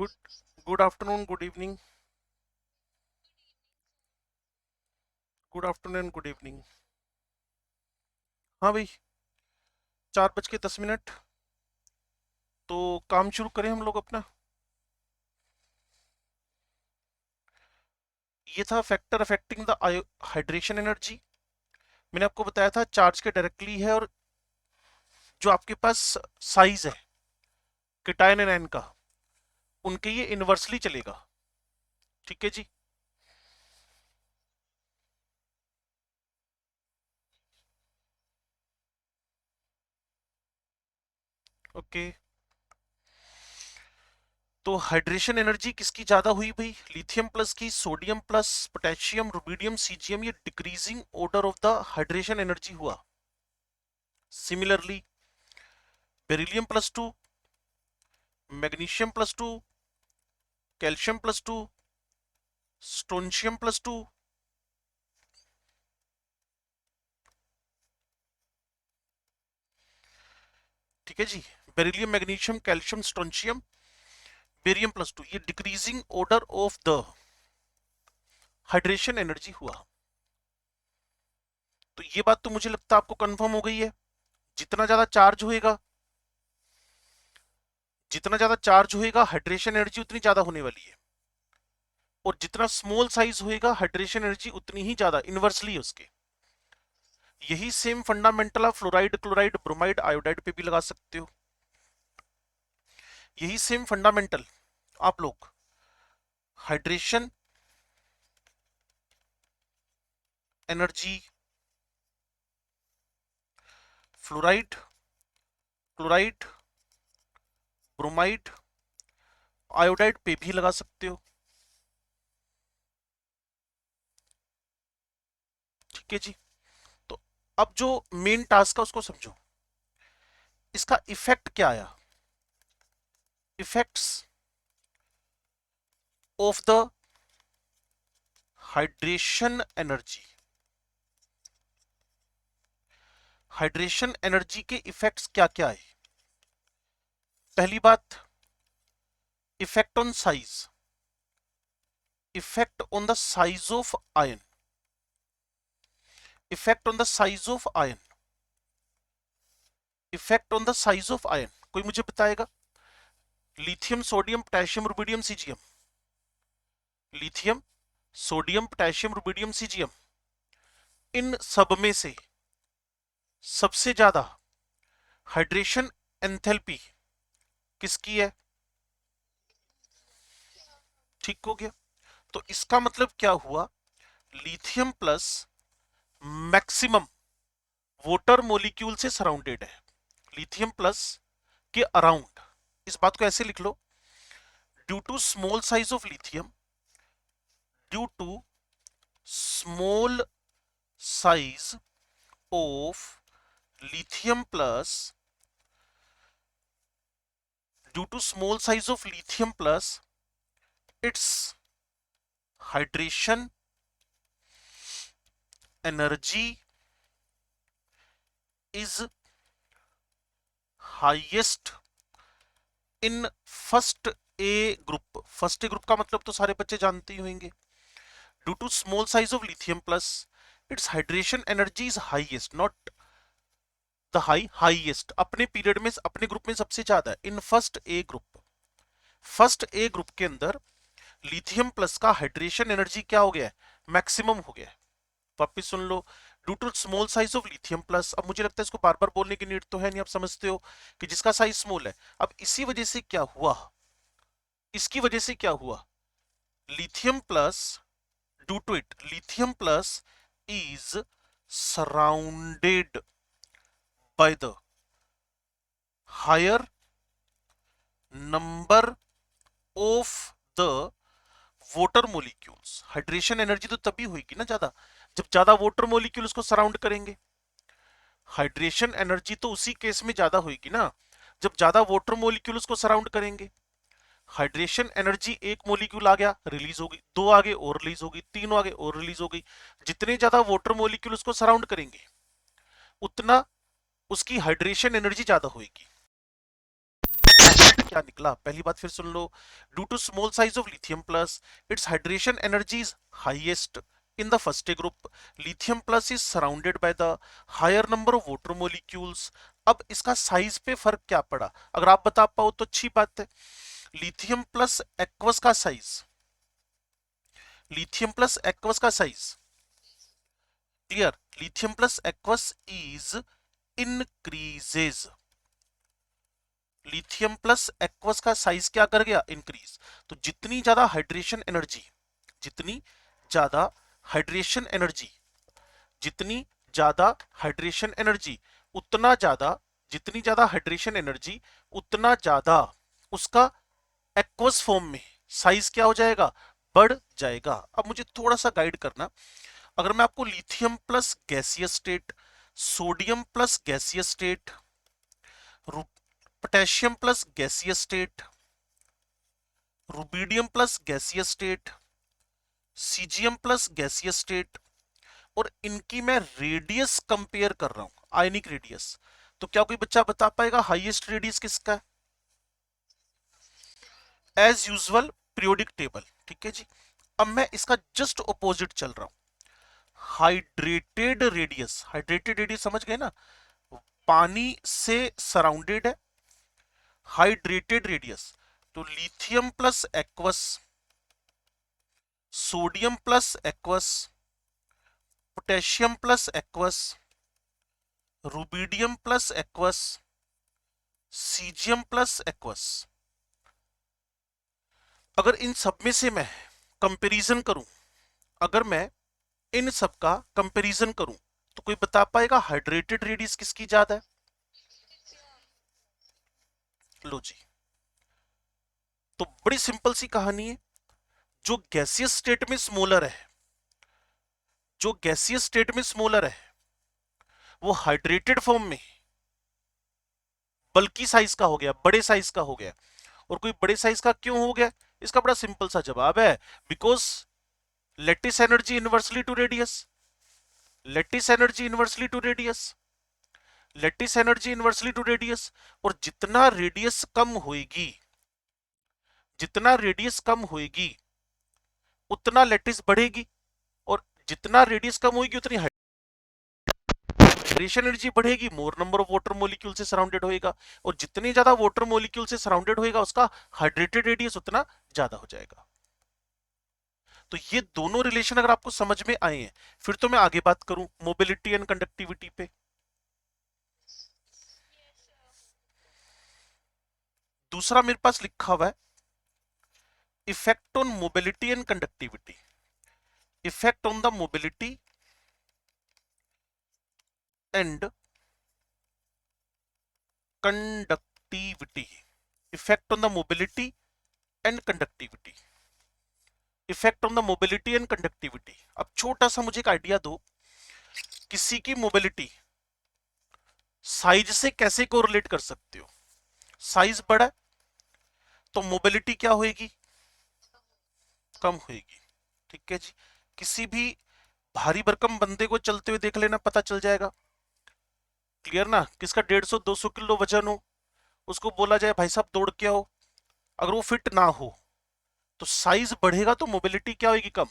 Good good afternoon, good evening, good afternoon, good evening. हाँ भाई, 4:10। तो काम शुरू करें हम लोग अपना। ये था factor affecting the hydration energy. मैंने आपको बताया था चार्ज के डायरेक्टली है, और जो आपके पास साइज है केटायन एंड आयन का, उनके ये इनवर्सली चलेगा। ठीक है जी। ओके, तो हाइड्रेशन एनर्जी किसकी ज्यादा हुई भाई? लिथियम प्लस की, sodium plus potassium rubidium caesium, ये decreasing order of the hydration energy हुआ। Similarly beryllium +2, magnesium +2, calcium +2, strontium +2। ठीक है जी। Beryllium, magnesium, calcium, strontium, barium +2, ये decreasing order of the hydration energy हुआ। तो ये बात तो मुझे लगता है आपको कंफर्म हो गई है। जितना ज्यादा चार्ज होएगा, जितना ज्यादा चार्ज होएगा, हाइड्रेशन एनर्जी उतनी ज्यादा होने वाली है। और जितना स्मॉल साइज होएगा, हाइड्रेशन एनर्जी उतनी ही ज्यादा, इनवर्सली उसके। यही सेम फंडामेंटल आप फ्लोराइड, क्लोराइड, ब्रोमाइड, आयोडाइड पे भी लगा सकते हो। यही सेम फंडामेंटल आप लोग hydration energy fluoride, chloride, bromide, iodide पे भी लगा सकते हो। ठीक है जी। तो अब जो मेन टास्क है उसको समझो। इसका इफेक्ट क्या आया? Effects of the hydration energy. Hydration energy के इफेक्ट्स क्या क्या है? पहली बात, effect on size, effect on the size of ion, effect on the size of ion, effect on the size of ion. कोई मुझे बताएगा? Lithium, sodium, potassium, rubidium, caesium, lithium, sodium, potassium, rubidium, caesium, इन सब में से सबसे ज्यादा hydration enthalpy किसकी है? ठीक हो गया। तो इसका मतलब क्या हुआ? Lithium plus maximum water molecule से सराउंडेड है। लिथियम प्लस के अराउंड। इस बात को ऐसे लिख लो, due to small size of lithium, due to small size of lithium plus, due to small size of lithium plus, its hydration energy is highest in first A group। First A group का मतलब तो सारे बच्चे जानते ही होंगे। Due to small size of lithium plus, its hydration energy is highest, not the highest, अपने period में, अपने ग्रुप में सबसे ज्यादा in first A group. First A group के अंदर लिथियम प्लस का हाइड्रेशन एनर्जी क्या हो गया है? मैक्सिमम हो गया है। वापिस सुन लो, due to small size of lithium plus. अब मुझे लगता है इसको बार बार बोलने की नीड तो है नहीं, आप समझते हो कि जिसका साइज स्मॉल है। अब इसी वजह से क्या हुआ, इसकी वजह से क्या हुआ? Lithium plus, due to it lithium plus is surrounded by the higher number of the water molecules. Hydration energy तो तभी होगी ना ज्यादा, जब ज्यादा वोटर मोलिक्यूल्स को सराउंड करेंगे। हाइड्रेशन एनर्जी तो उसी केस में ज्यादा होगी ना जब ज्यादा वोटर मोलिक्यूल्स को सराउंड करेंगे। हाइड्रेशन एनर्जी, एक मोलिक्यूल आ गया, रिलीज होगी, दो आगे और रिलीज होगी, तीन आगे और रिलीज हो गई। जितने ज्यादा वोटर मोलिक्यूल्स को सराउंड करेंगे, उतना उसकी हाइड्रेशन एनर्जी ज्यादा होगी। में क्या निकला, पहली बात फिर सुन लो। Due to small size of lithium plus its hydration energy is highest in the first A group. Lithium plus is surrounded by the higher number of water molecules. अब इसका साइज पे फर्क क्या पड़ा, अगर आप बता पाओ तो अच्छी बात है। लिथियम प्लस एक्वस का साइज, लिथियम प्लस एक्वस का size clear, lithium plus aqueous is increases, lithium plus aqueous का साइज क्या कर गया, इंक्रीज। तो जितनी ज्यादा हाइड्रेशन एनर्जी, जितनी ज्यादा हाइड्रेशन एनर्जी, जितनी ज्यादा हाइड्रेशन एनर्जी उतना ज्यादा, जितनी ज्यादा हाइड्रेशन एनर्जी उतना ज्यादा उसका एक्वस फॉर्म में साइज क्या हो जाएगा, बढ़ जाएगा। अब मुझे थोड़ा सा गाइड करना, अगर मैं आपको lithium plus gaseous state, sodium plus gaseous state, potassium plus gaseous state, rubidium plus gaseous state, caesium plus gaseous state, और इनकी मैं रेडियस कंपेयर कर रहा हूं, आयनिक रेडियस, तो क्या कोई बच्चा बता पाएगा हाईएस्ट रेडियस किसका है? एज यूजुअल पीरियोडिक टेबल, ठीक है जी। अब मैं इसका जस्ट ऑपोजिट चल रहा हूं, हाइड्रेटेड रेडियस, हाइड्रेटेड रेडियस समझ गए ना, पानी से सराउंडेड है, हाइड्रेटेड रेडियस, तो lithium plus aqueous, sodium plus aqueous, potassium plus aqueous, rubidium plus aqueous, caesium plus aqueous, अगर इन सब में से मैं कंपैरिजन करूं, अगर मैं इन सब का कंपैरिजन करूं, तो कोई बता पाएगा हाइड्रेटेड रेडियस किसकी ज्यादा है? लो जी, तो बड़ी सिंपल सी कहानी है, जो गैसियस स्टेट में स्मॉलर है, जो गैसियस स्टेट में स्मॉलर है वो हाइड्रेटेड फॉर्म में बल्कि साइज का हो गया, बड़े साइज का हो गया। और कोई बड़े साइज का क्यों हो गया, इसका बड़ा सिंपल सा जवाब है, because lattice energy inversely to radius, lattice energy inversely to radius, lattice energy inversely to radius. और जितना रेडियस कम होएगी, जितना रेडियस कम होएगी उतना लेटिस बढ़ेगी, और जितना रेडियस कम होगी उतनी हाइड्रेशन एनर्जी बढ़ेगी, मोर नंबर ऑफ वाटर मॉलिक्यूल से सराउंडेड होएगा, और जितनी ज्यादा वाटर मॉलिक्यूल से सराउंडेड होएगा उसका हाइड्रेटेड रेडियस उतना ज्यादा हो जाएगा। तो ये दोनों रिलेशन अगर आपको समझ में आए हैं, फिर तो मैं आगे बात करूं मोबिलिटी एंड कंडक्टिविटी पे। दूसरा मेरे पास लिखा हुआ है effect on mobility and conductivity, effect on the mobility and conductivity, effect on the mobility and conductivity, effect on the mobility and conductivity. अब छोटा सा मुझे एक आइडिया दो, किसी की मोबिलिटी साइज से कैसे कोरिलेट कर सकते हो? साइज बड़ा तो मोबिलिटी क्या होएगी, कम होएगी, ठीक है जी। किसी भी भारी भरकम बंदे को चलते हुए देख लेना, पता चल जाएगा, क्लियर ना, किसका 150-200 किलो वजन हो, उसको बोला जाए भाई साहब दौड़ के आओ, अगर वो फिट ना हो तो साइज बढ़ेगा तो मोबिलिटी क्या होगी, कम।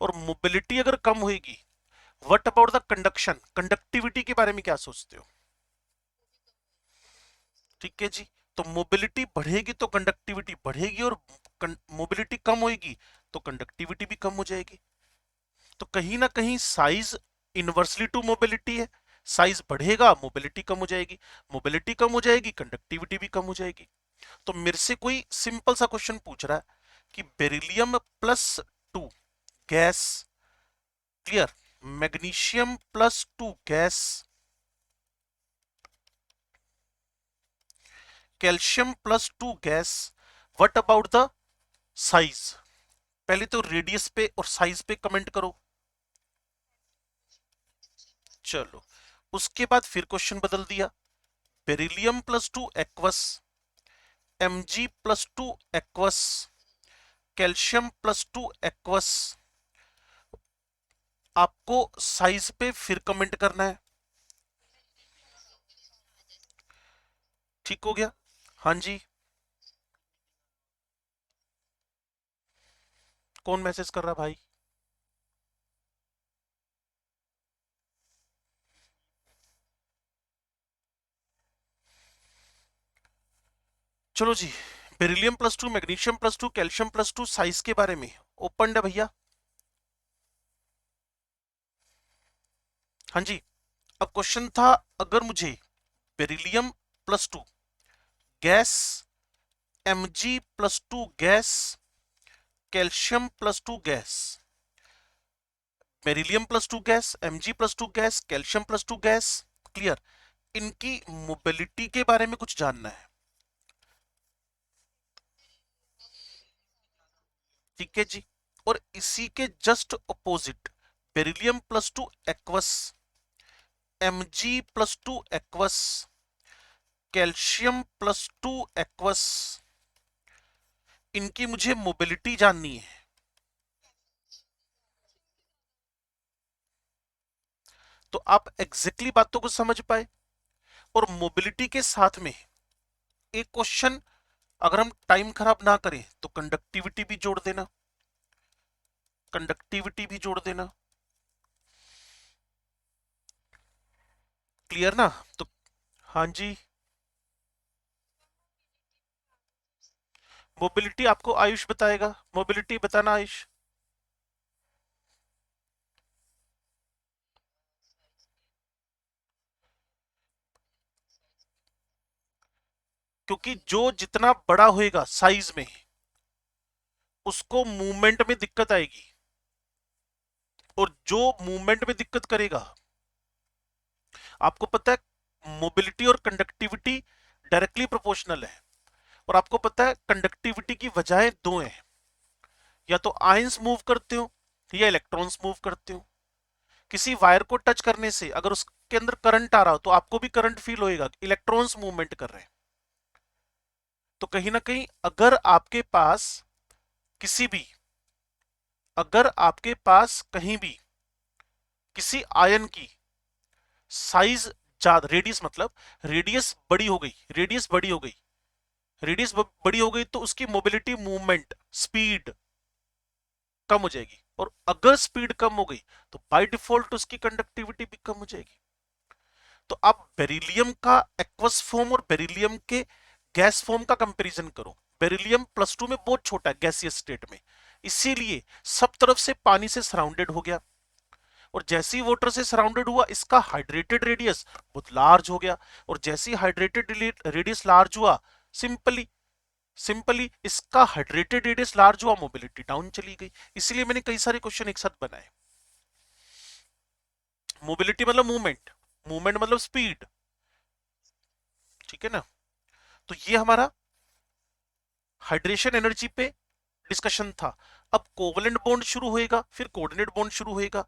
और मोबिलिटी अगर कम होगी, what about the conduction, conductivity के बारे में क्या सोचते हो? ठीक है जी, तो मोबिलिटी बढ़ेगी तो कंडक्टिविटी बढ़ेगी, और मोबिलिटी कम होगी तो कंडक्टिविटी भी कम हो जाएगी। तो कहीं ना कहीं साइज इनवर्सली टू मोबिलिटी है, साइज बढ़ेगा मोबिलिटी कम हो जाएगी, मोबिलिटी कम हो जाएगी कंडक्टिविटी भी कम हो जाएगी। तो मेरे से कोई सिंपल सा क्वेश्चन पूछ रहा है कि beryllium plus 2 gas, clear, magnesium plus 2 gas, calcium plus 2 gas, what about the size? पहले तो रेडियस पे और साइज पे कमेंट करो। चलो, उसके बाद फिर क्वेश्चन बदल दिया, beryllium plus 2 aqueous, Mg plus 2 aqueous, calcium plus 2 aqueous, आपको साइज पे फिर कमेंट करना है, ठीक हो गया? हाँ जी, कौन मैसेज कर रहा भाई? चलो जी, beryllium plus two, magnesium plus two, calcium plus two size के बारे में ओपन है भैया। हाँ जी। अब क्वेश्चन था, अगर मुझे beryllium plus to gas, Mg plus two gas, calcium plus to gas, beryllium plus to gas, Mg plus two gas, calcium plus to gas, clear, इनकी मोबिलिटी के बारे में कुछ जानना है। ठीक है जी। और इसी के just opposite beryllium plus two aqueous, Mg plus two aqueous, calcium plus two aqueous, इनकी मुझे मोबिलिटी जाननी है। तो आप एग्जैक्टली बातों को समझ पाए। और मोबिलिटी के साथ में एक क्वेश्चन, अगर हम टाइम खराब ना करें तो कंडक्टिविटी भी जोड़ देना, कंडक्टिविटी भी जोड़ देना, क्लियर ना? तो हाँ जी, मोबिलिटी आपको आयुष बताएगा। मोबिलिटी बताना आयुष। क्योंकि जो जितना बड़ा होएगा साइज में, उसको मूवमेंट में दिक्कत आएगी, और जो मूवमेंट में दिक्कत करेगा, आपको पता है मोबिलिटी और कंडक्टिविटी डायरेक्टली प्रोपोर्शनल है। और आपको पता है कंडक्टिविटी की वजहें दो हैं, या तो आयंस मूव करते हो या इलेक्ट्रॉन्स मूव करते हो। किसी वायर को टच करने से अगर उसके अंदर करंट आ रहा हो तो आपको भी करंट फील होएगा, इलेक्ट्रॉन्स मूवमेंट कर रहे हैं। तो कहीं ना कहीं अगर आपके पास किसी भी, अगर आपके पास कहीं भी किसी आयन की साइज ज्यादा, रेडियस मतलब रेडियस बड़ी हो गई, रेडियस बड़ी हो गई, रेडियस बड़ी हो गई, तो उसकी मोबिलिटी, मूवमेंट, स्पीड कम हो जाएगी। और अगर स्पीड कम हो गई तो बाय डिफॉल्ट उसकी कंडक्टिविटी भी कम हो जाएगी। तो आप बेरिलियम का एक्वस फॉर्म और बेरिलियम के गैस फॉर्म का कंपैरिजन करो। बेरिलियम प्लस टू में बहुत छोटा है गैसियस स्टेट में, इसीलिए सब तरफ से पानी से सराउंडेड हो गया। और जैसे ही वाटर से सराउंडेड हुआ, इसका हाइड्रेटेड रेडियस बहुत लार्ज हो गया। और जैसे ही हाइड्रेटेड रेडियस लार्ज हुआ, सिंपली सिंपली इसका हाइड्रेटेड रेडियस लार्ज हुआ, मोबिलिटी डाउन चली गई। इसलिए मैंने कई सारे क्वेश्चन एक साथ बनाए। मोबिलिटी मतलब मूवमेंट, मूवमेंट मतलब स्पीड, ठीक है ना? तो ये हमारा हाइड्रेशन एनर्जी पे डिस्कशन था। अब कोवलेंट बॉन्ड शुरू होएगा, फिर कोऑर्डिनेट बॉन्ड शुरू होएगा।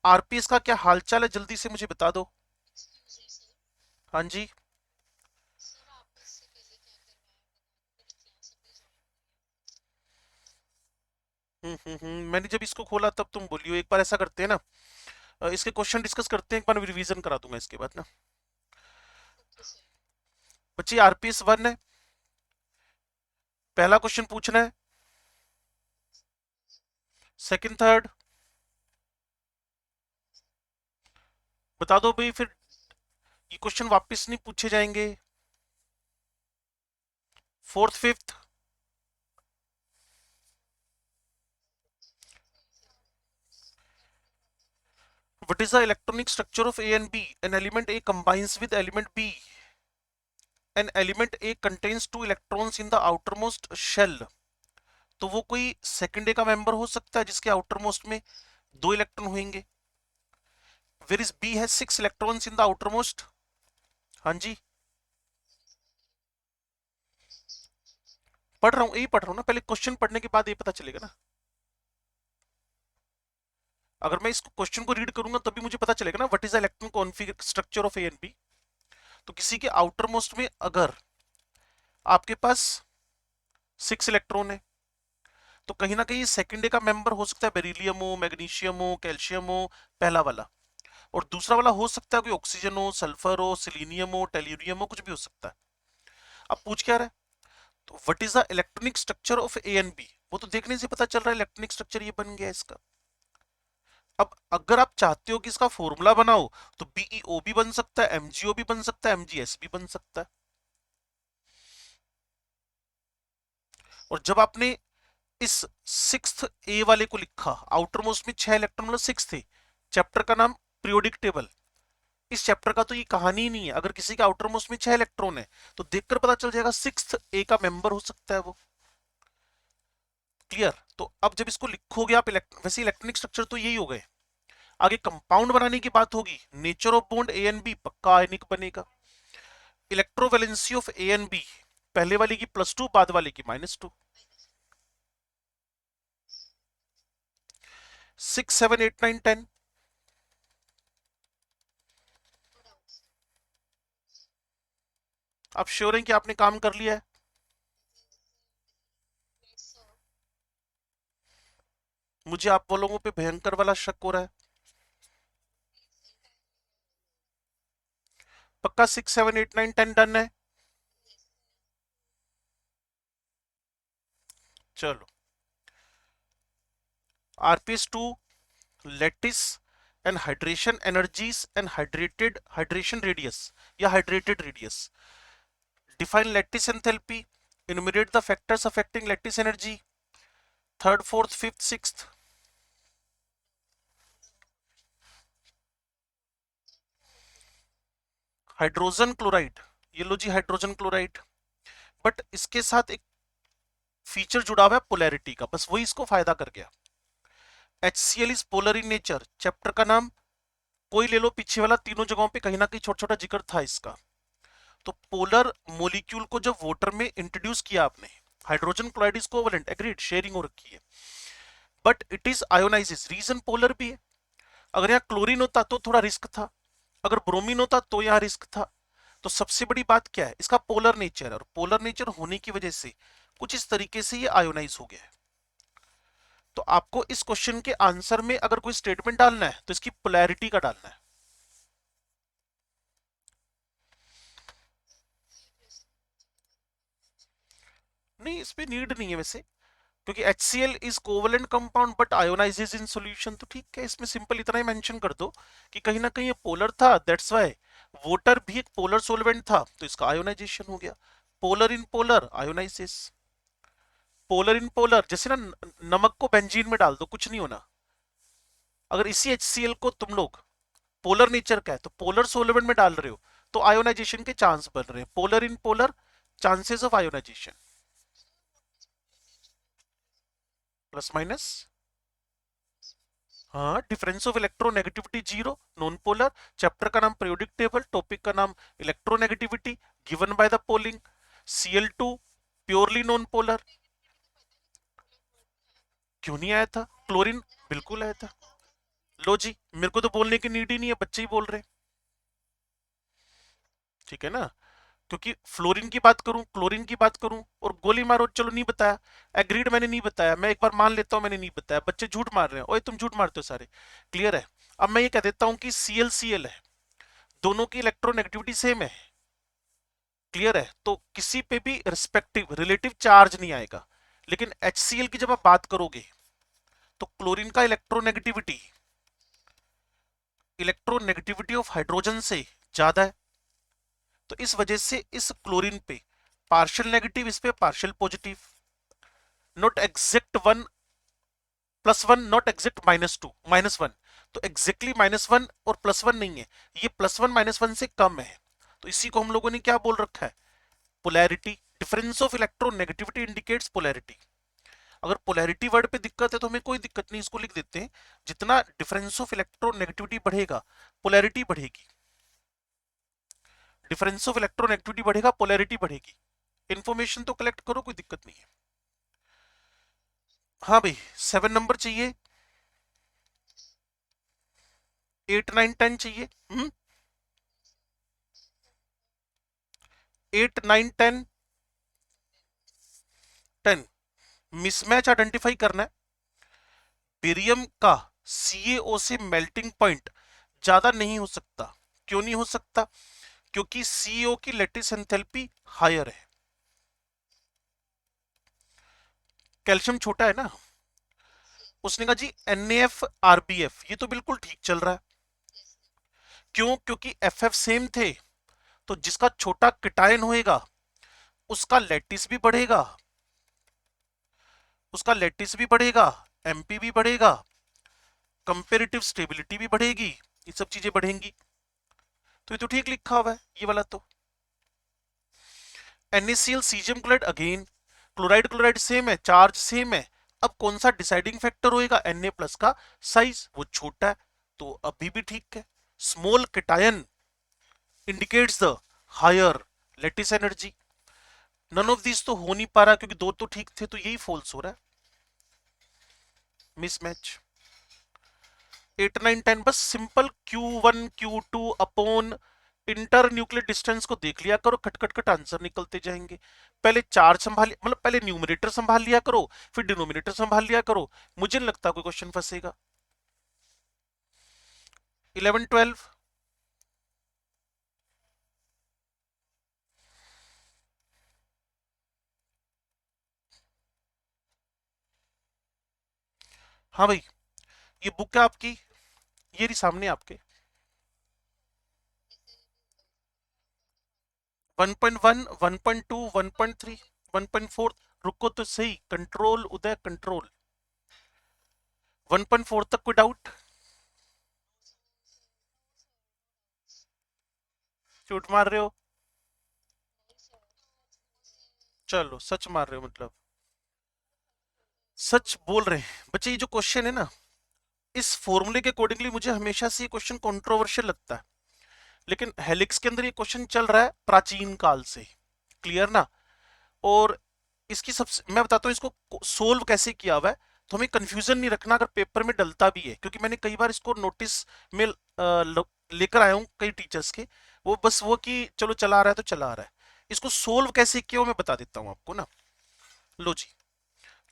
आरपीएस का क्या हालचाल है, जल्दी से मुझे बता दो। हाँ जी। मैंने जब इसको खोला तब तुम बोलियो। एक बार ऐसा करते हैं ना, इसके क्वेश्चन डिस्कस करते हैं, एक बार रिवीजन करा दूंगा इसके बाद ना। बच्चे आरपीएस 1 है, पहला क्वेश्चन पूछना है, सेकंड थर्ड बता दो भाई, फिर ये क्वेश्चन वापस नहीं पूछे जाएंगे। Fourth fifth, what is the electronic structure of A and B? An element A combines with element B. An element A contains two electrons in the outermost shell. तो वो कोई सेकंड ए का मेंबर हो सकता है जिसके आउटर मोस्ट में दो इलेक्ट्रॉन होंगे। Where is B has six electrons in the outermost. हाँ जी, पढ़ रहा हूँ, यही पढ़ रहा हूँ ना, पहले क्वेश्चन पढ़ने के बाद ये पता चलेगा ना। अगर मैं इस क्वेश्चन को रीड करूंगा तभी मुझे पता चलेगा ना what is the electron configure structure of A and B. तो किसी के आउटर मोस्ट में अगर आपके पास सिक्स इलेक्ट्रॉन है, तो कहीं ना कहीं सेकंड डे का मेंबर हो सकता है बेरिलियम हो, मैग्नीशियम हो, कैल्शियम हो, पहला वाला। और दूसरा वाला हो सकता है कोई ऑक्सीजन हो, सल्फर हो, सिलीनियम हो, टेल्यूरियम हो, कुछ भी हो सकता है। अब पूछ क्या रहा है, तो what is the electronic structure of A and B. वो तो देखने से पता चल रहा है इलेक्ट्रॉनिक स्ट्रक्चर ये बन गया इसका। अब अगर आप चाहते हो कि इसका फॉर्मूला बनाओ तो बीईओ भी बन सकता है, एमजीओ भी बन सकता है, एमजीएस भी बन सकता है। और जब आपने इस सिक्स्थ ए वाले को लिखा, आउटर मोस्ट में 6 इलेक्ट्रॉन मतलब 6 थे, चैप्टर का नाम पीरियोडिक टेबल। इस चैप्टर का तो ये कहानी ही नहीं है, अगर किसी के आउटर मोस्ट में 6 इलेक्ट्रॉन है तो देखकर पता चल जाएगा सिक्स्थ ए का मेंबर हो सकता है वो। क्लियर? तो अब जब इसको लिखोगे आप वैसे इलेक्ट्रॉनिक स्ट्रक्चर तो यही हो गए। आगे कंपाउंड बनाने की बात होगी, nature of bond A and B पक्का आयनिक बनेगा। Electrovalency of A and B, पहले वाले की +2 बाद वाले की -2। 6 7 8 9 10। आप श्योर हैं कि आपने काम कर लिया है? मुझे आप लोगों पे भयंकर वाला शक हो रहा है। पक्का 6 7 8 9 10 डन है? चलो, RPS2, lattice and hydration energies and hydration radius या hydrated radius. Define lattice enthalpy, enumerate the factors affecting lattice energy, third fourth fifth sixth। Hydrogen chloride, ये लो जी हाइड्रोजन क्लोराइड। बट इसके साथ एक फीचर जुड़ा हुआ है पोलैरिटी का, बस वही इसको फायदा कर गया। HCl is polar in nature, chapter का नाम कोई ले लो पीछे वाला, तीनों जगहों पे कहीं ना कहीं छोटा छोटा जिक्र था इसका। तो पोलर मोलिक्यूल को जब वाटर में इंट्रोड्यूस किया आपने, hydrogen chloride is covalent, agreed, sharing हो रखी है, but it is ionises, reason polar भी है। अगर यहाँ क्लोरीन होता तो थोड़ा रिस्क था, अगर ब्रोमीन होता तो यहाँ रिस्क था। तो सबसे बड़ी बात क्या है, इसका पोलर नेचर है, और पोलर नेचर होने की वजह से कुछ इस तरीके से ये आयोनाइज हो गया है। तो आपको इस क्वेश्चन के आंसर में अगर कोई स्टेटमेंट डालना है तो इसकी पोलैरिटी का डालना है। नहीं, इस पे नीड नहीं है वैसे, क्योंकि HCl is covalent compound but ionises in solution, तो ठीक है, इसमें सिंपल इतना ही मेंशन कर दो कि कहीं ना कहीं ये पोलर था, दैट्स व्हाई। वाटर भी एक पोलर सॉल्वेंट था तो इसका आयोनाइजेशन हो गया। Polar in polar ionises, polar in polar, जैसे ना नमक को बेंजीन में डाल दो कुछ नहीं होना। अगर इसी HCl को तुम लोग, पोलर नेचर का है तो पोलर सॉल्वेंट में डाल रहे हो तो आयोनाइजेशन के चांस बन रहे हैं। Polar in polar, chances of ionisation, plus minus. हाँ, difference of electronegativity zero, non polar, chapter का नाम पीरियोडिक टेबल, टॉपिक का नाम electronegativity, given by the Pauling. Cl2 purely non polar, क्यों नहीं आया था? क्लोरीन बिल्कुल आया था। लो जी, मेरे को तो बोलने की नीड ही नहीं है, बच्चे ही बोल रहे हैं, ठीक है ना? क्योंकि फ्लोरीन की बात करूं, क्लोरीन की बात करूं और गोली मारो, चलो नहीं बताया, एग्रीड, मैंने नहीं बताया, मैं एक बार मान लेता हूं मैंने नहीं बताया, बच्चे झूठ मार रहे हैं, ओए तुम झूठ मारते हो सारे। क्लियर है? अब मैं ये कह देता हूं कि Cl है, दोनों की इलेक्ट्रोनेगेटिविटी सेम है। क्लियर है? तो किसी पे भी रिस्पेक्टिव रिलेटिव चार्ज नहीं आएगा। लेकिन HCl की जब आप बात करोगे तो क्लोरीन का इलेक्ट्रोनेगेटिविटी ऑफ हाइड्रोजन से ज्यादा है, तो इस वजह से इस क्लोरीन पे पार्शियल नेगेटिव, इस पे partial positive, not exact one plus one, not exact -2 -1, तो एग्जैक्टली -1 और +1 नहीं है, ये +1 -1 से कम है। तो इसी को हम लोगों ने क्या बोल रखा है? Polarity. Difference of electronegativity indicates polarity. अगर पोलैरिटी वर्ड पे दिक्कत है तो हमें कोई दिक्कत नहीं, इसको लिख देते हैं, जितना डिफरेंस ऑफ इलेक्ट्रोनेगेटिविटी बढ़ेगा पोलैरिटी बढ़ेगी, डिफरेंस ऑफ इलेक्ट्रोनेगेटिविटी बढ़ेगा पोलैरिटी बढ़ेगी। इंफॉर्मेशन तो कलेक्ट करो, कोई दिक्कत नहीं है। हाँ भाई, 7 नंबर चाहिए, 8 9 10 चाहिए। 8 9 10 10 मिसमैच आइडेंटिफाई करना है। बेरियम का CaO से मेल्टिंग पॉइंट ज्यादा नहीं हो सकता। क्यों नहीं हो सकता? क्योंकि CaO की लैटिस एंथैल्पी हायर है। कैल्शियम छोटा है ना। उसने कहा जी NaF RbF, ये तो बिल्कुल ठीक चल रहा है। क्यों? क्योंकि FF सेम थे, तो जिसका छोटा किटायन होएगा उसका लैटिस भी बढ़ेगा, उसका लैटिस भी बढ़ेगा, MP भी बढ़ेगा, कंपेरेटिव स्टेबिलिटी भी बढ़ेगी, ये सब चीजें बढ़ेंगी। तो ये तो ठीक लिखा हुआ है ये वाला तो। NaCl caesium chloride, again chloride chloride same है, चार्ज सेम है। अब कौन सा डिसाइडिंग फैक्टर होएगा? Na प्लस का साइज, वो छोटा है, तो अभी भी ठीक है। Small cation indicates the higher lattice energy. None of this तो हो नहीं पा रहा क्योंकि दो तो ठीक थे, तो यही फॉल्स हो रहा है, मिसमैच। 8 9 10 बस simple Q1 Q2 upon inter nuclear distance को देख लिया करो, खट खट खट आंसर निकलते जाएंगे। पहले चार्ज संभाल, मतलब पहले न्यूमरेटर संभाल लिया करो, फिर डिनोमिनेटर संभाल लिया करो, मुझे नहीं लगता कोई क्वेश्चन फंसेगा। 11 12 हाँ भाई, ये बुक है आपकी, ये रही सामने आपके। 1.1 1.2 1.3 1.4, रुको तो सही, कंट्रोल उदय कंट्रोल। 1.4 तक कोई डाउट? झूठ मार रहे हो? चलो सच मार रहे हो मतलब। सच बोल रहे हैं बच्चे। ये जो क्वेश्चन है ना, इस फॉर्मूले के अकॉर्डिंगली मुझे हमेशा से ये क्वेश्चन कंट्रोवर्शियल लगता है, लेकिन हेलिक्स के अंदर ये क्वेश्चन चल रहा है प्राचीन काल से, क्लियर ना। और इसकी सबसे मैं बताता हूँ इसको सोल्व कैसे किया हुआ है, तो हमें कंफ्यूजन नहीं रखना अगर पेपर में डलता भी है, क्योंकि मैंने कई बार इसको नोटिस में लेकर आया हूँ कई टीचर्स के, वो बस वो कि चलो चला रहा है तो चला रहा है। इसको सोल्व कैसे किया मैं बता देता हूँ आपको ना। लो जी,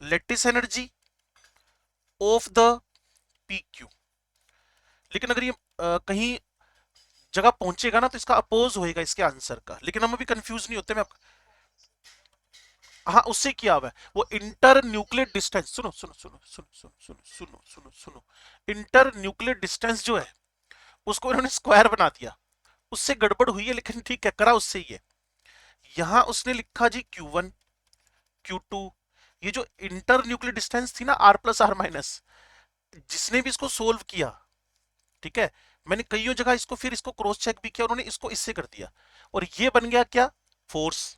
lattice energy of the PQ, लेकिन अगर ये कहीं जगह पहुंचेगा ना तो इसका अपोज होएगा इसके आंसर का, लेकिन हम अभी कंफ्यूज नहीं होते। मैं हाँ उससे किया हुआ है वो इंटर न्यूक्लियर डिस्टेंस। सुनो सुनो सुनो सुनो सुनो सुनो सुनो सुनो सुनो, इंटर न्यूक्लियर डिस्टेंस जो है उसको इन्होंने स्क्वायर बना दिया, उससे गड़बड़ हुई है, लेकिन ठीक है करा उससे ही है। यहां उसने लिखा जी Q1 Q2, ये जो इंटर न्यूक्लियर डिस्टेंस थी ना R+R-, जिसने भी इसको सोल्व किया, ठीक है, मैंने कईयों जगह इसको फिर इसको क्रॉस चेक भी किया, उन्होंने इसको इससे कर दिया, और ये बन गया क्या? फोर्स।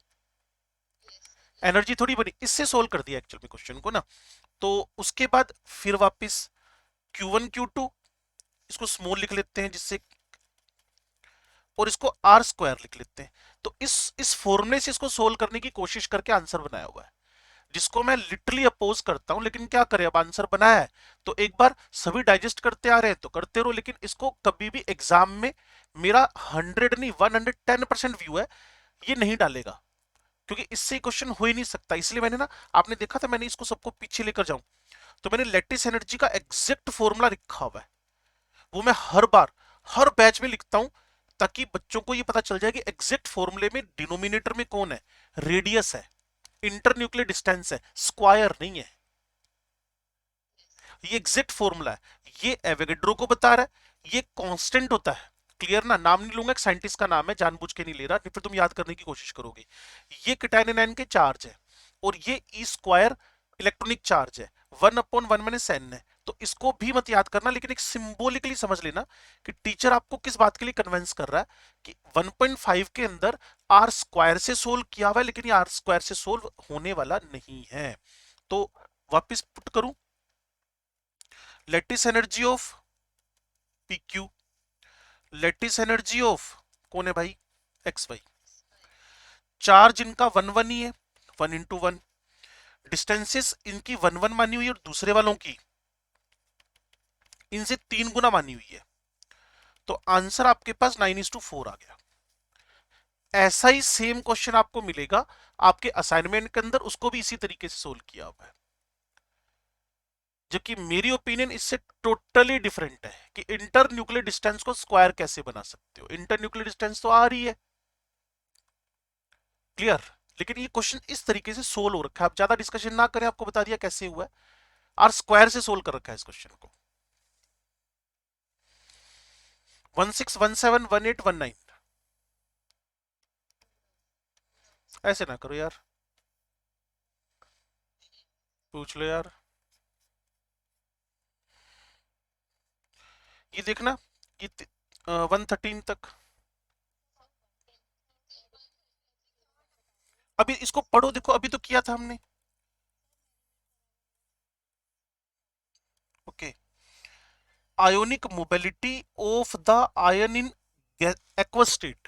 एनर्जी थोड़ी बनी, इससे सोल्व कर दिया एक्चुअल में क्वेश्चन को ना। तो उसके बाद फिर वापस Q1 Q2, इसको स्मॉल लिख लेते हैं जिससे, और इसको R स्क्वायर लिख लेते हैं। तो इस फॉर्मूले से इसको सोल्व करने की कोशिश करके आंसर बनाया हुआ है, जिसको मैं लिटरली अपोज करता हूं, लेकिन क्या करें, अब आंसर बनाया है तो एक बार सभी डाइजेस्ट करते आ रहे हैं तो करते रहो, लेकिन इसको कभी भी एग्जाम में मेरा 100 नहीं 110% व्यू है, ये नहीं डालेगा, क्योंकि इससे क्वेश्चन हो ही नहीं सकता। इसलिए मैंने ना, आपने देखा था मैंने इसको सबको पीछे लेकर जाऊं, तो मैंने लेटिस एनर्जी का एग्जैक्ट फॉर्मूला लिखा हुआ है, वो मैं हर बार हर बैच में लिखता हूं, ताकि बच्चों को ये पता चल जाए कि एग्जैक्ट फॉर्मूले में डिनोमिनेटर में कौन है, रेडियस है, इंटरन्यूक्लियर डिस्टेंस है, स्क्वायर नहीं है। ये एग्जैक्ट फॉर्मूला है, ये एवोगैड्रो को बता रहा है, ये कांस्टेंट होता है, क्लियर ना। नाम नहीं लूंगा, एक साइंटिस्ट का नाम है, जानबूझ के नहीं ले रहा, नहीं फिर तुम याद करने की कोशिश करोगे। ये कैटायन के चार्ज है, और ये ई स्क्वायर इलेक्ट्रॉनिक चार्ज है, 1/1 - n है। तो इसको भी मत याद करना, लेकिन एक सिंबॉलिकली समझ लेना कि टीचर आपको किस बात के लिए कन्विंस कर रहा है, कि 1.5 के अंदर आर स्क्वायर से सोल्व किया हुआ है, लेकिन ये आर स्क्वायर से सोल्व होने वाला नहीं है। तो वापस पुट करूं, lettuce energy of PQ, lettuce energy of कौन है भाई, XY, चार्ज इनका 1 1 ही है, 1 × 1, डिस्टेंसेस इनकी 1 1 मानी हुई है, और दूसरे वालों की इनसे 3 गुना मानी हुई है, तो आंसर आपके पास 9:4 आ गया। ऐसा ही सेम क्वेश्चन आपको मिलेगा आपके असाइनमेंट के अंदर, उसको भी इसी तरीके से सोल्व किया हुआ है, जबकि मेरी ओपिनियन इससे टोटली डिफरेंट है कि इंटर न्यूक्लियर डिस्टेंस को स्क्वायर कैसे बना सकते हो, इंटर न्यूक्लियर डिस्टेंस तो आ रही है, क्लियर। लेकिन ये क्वेश्चन इस तरीके से सोल्व हो रखा है, आप ज्यादा डिस्कशन ना करें, आपको बता दिया कैसे हुआ है। आर स्क्वायर से सोल्व कर रखा है इस क्वेश्चन को। 16171819, ऐसे ना करो यार, पूछ लो यार। ये देखना, ये 113 तक। अभी इसको पढ़ो, देखो अभी तो किया था हमने। Okay, ionic mobility of the ion in aqueous state.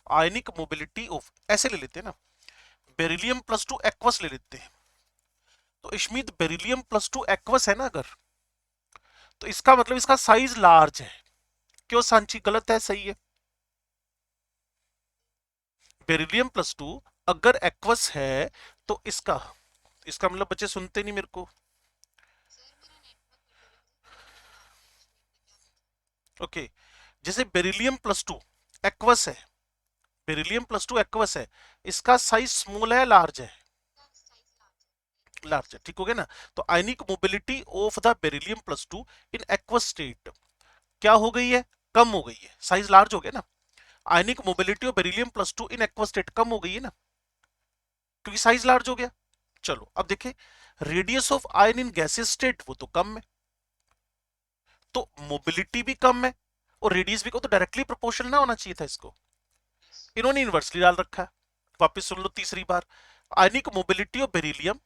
Ionic mobility of, ऐसे ले लेते हैं ना, बेरिलियम प्लस टू एक्वस ले लेते हैं। तो Ishmeet beryllium plus two aqueous है ना अगर, तो इसका मतलब इसका साइज लार्ज है। क्यों सांची, गलत है सही है? बेरिलियम प्लस टू अगर एक्वस है तो इसका, इसका मतलब बच्चे सुनते नहीं मेरे को। ओके, जैसे बेरिलियम प्लस टू एक्वस है, बेरिलियम प्लस टू एक्वस है, इसका साइज स्मॉल है लार्ज है? लार्ज है, ठीक हो गया ना। तो ionic mobility of the beryllium plus two in aqueous state क्या हो गई है? कम हो गई है, साइज लार्ज हो गया ना। Ionic mobility of beryllium plus two in aqueous state कम हो गई है ना, क्योंकि साइज लार्ज हो गया। चलो अब देखें, radius of ion in gaseous state वो तो कम है, तो मोबिलिटी भी कम है और रेडियस भी को, तो डायरेक्टली प्रोपोर्शनल ना होना चाहिए था इसको, इन्होंने इन्वर्सली डाल रखा है। वापस सुन लो तीसरी बार, ionic mobility of beryllium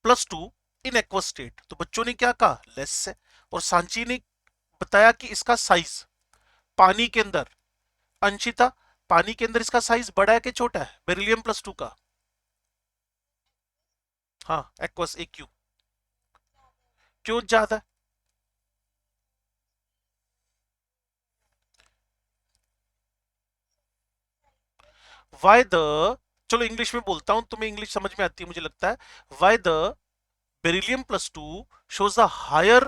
plus two in aqueous state, तो बच्चों ने क्या कहा? लेस है। और सांची ने बताया कि इसका साइज पानी के अंदर, अंशिता पानी के अंदर इसका साइज बड़ा है कि छोटा है बेरिलियम प्लस टू का? हाँ, एक्वस ए क्यू, क्यों ज्यादा? वाई द, चलो इंग्लिश में बोलता हूं, तुम्हें इंग्लिश समझ में आती है मुझे लगता है। Why the beryllium plus to shows a higher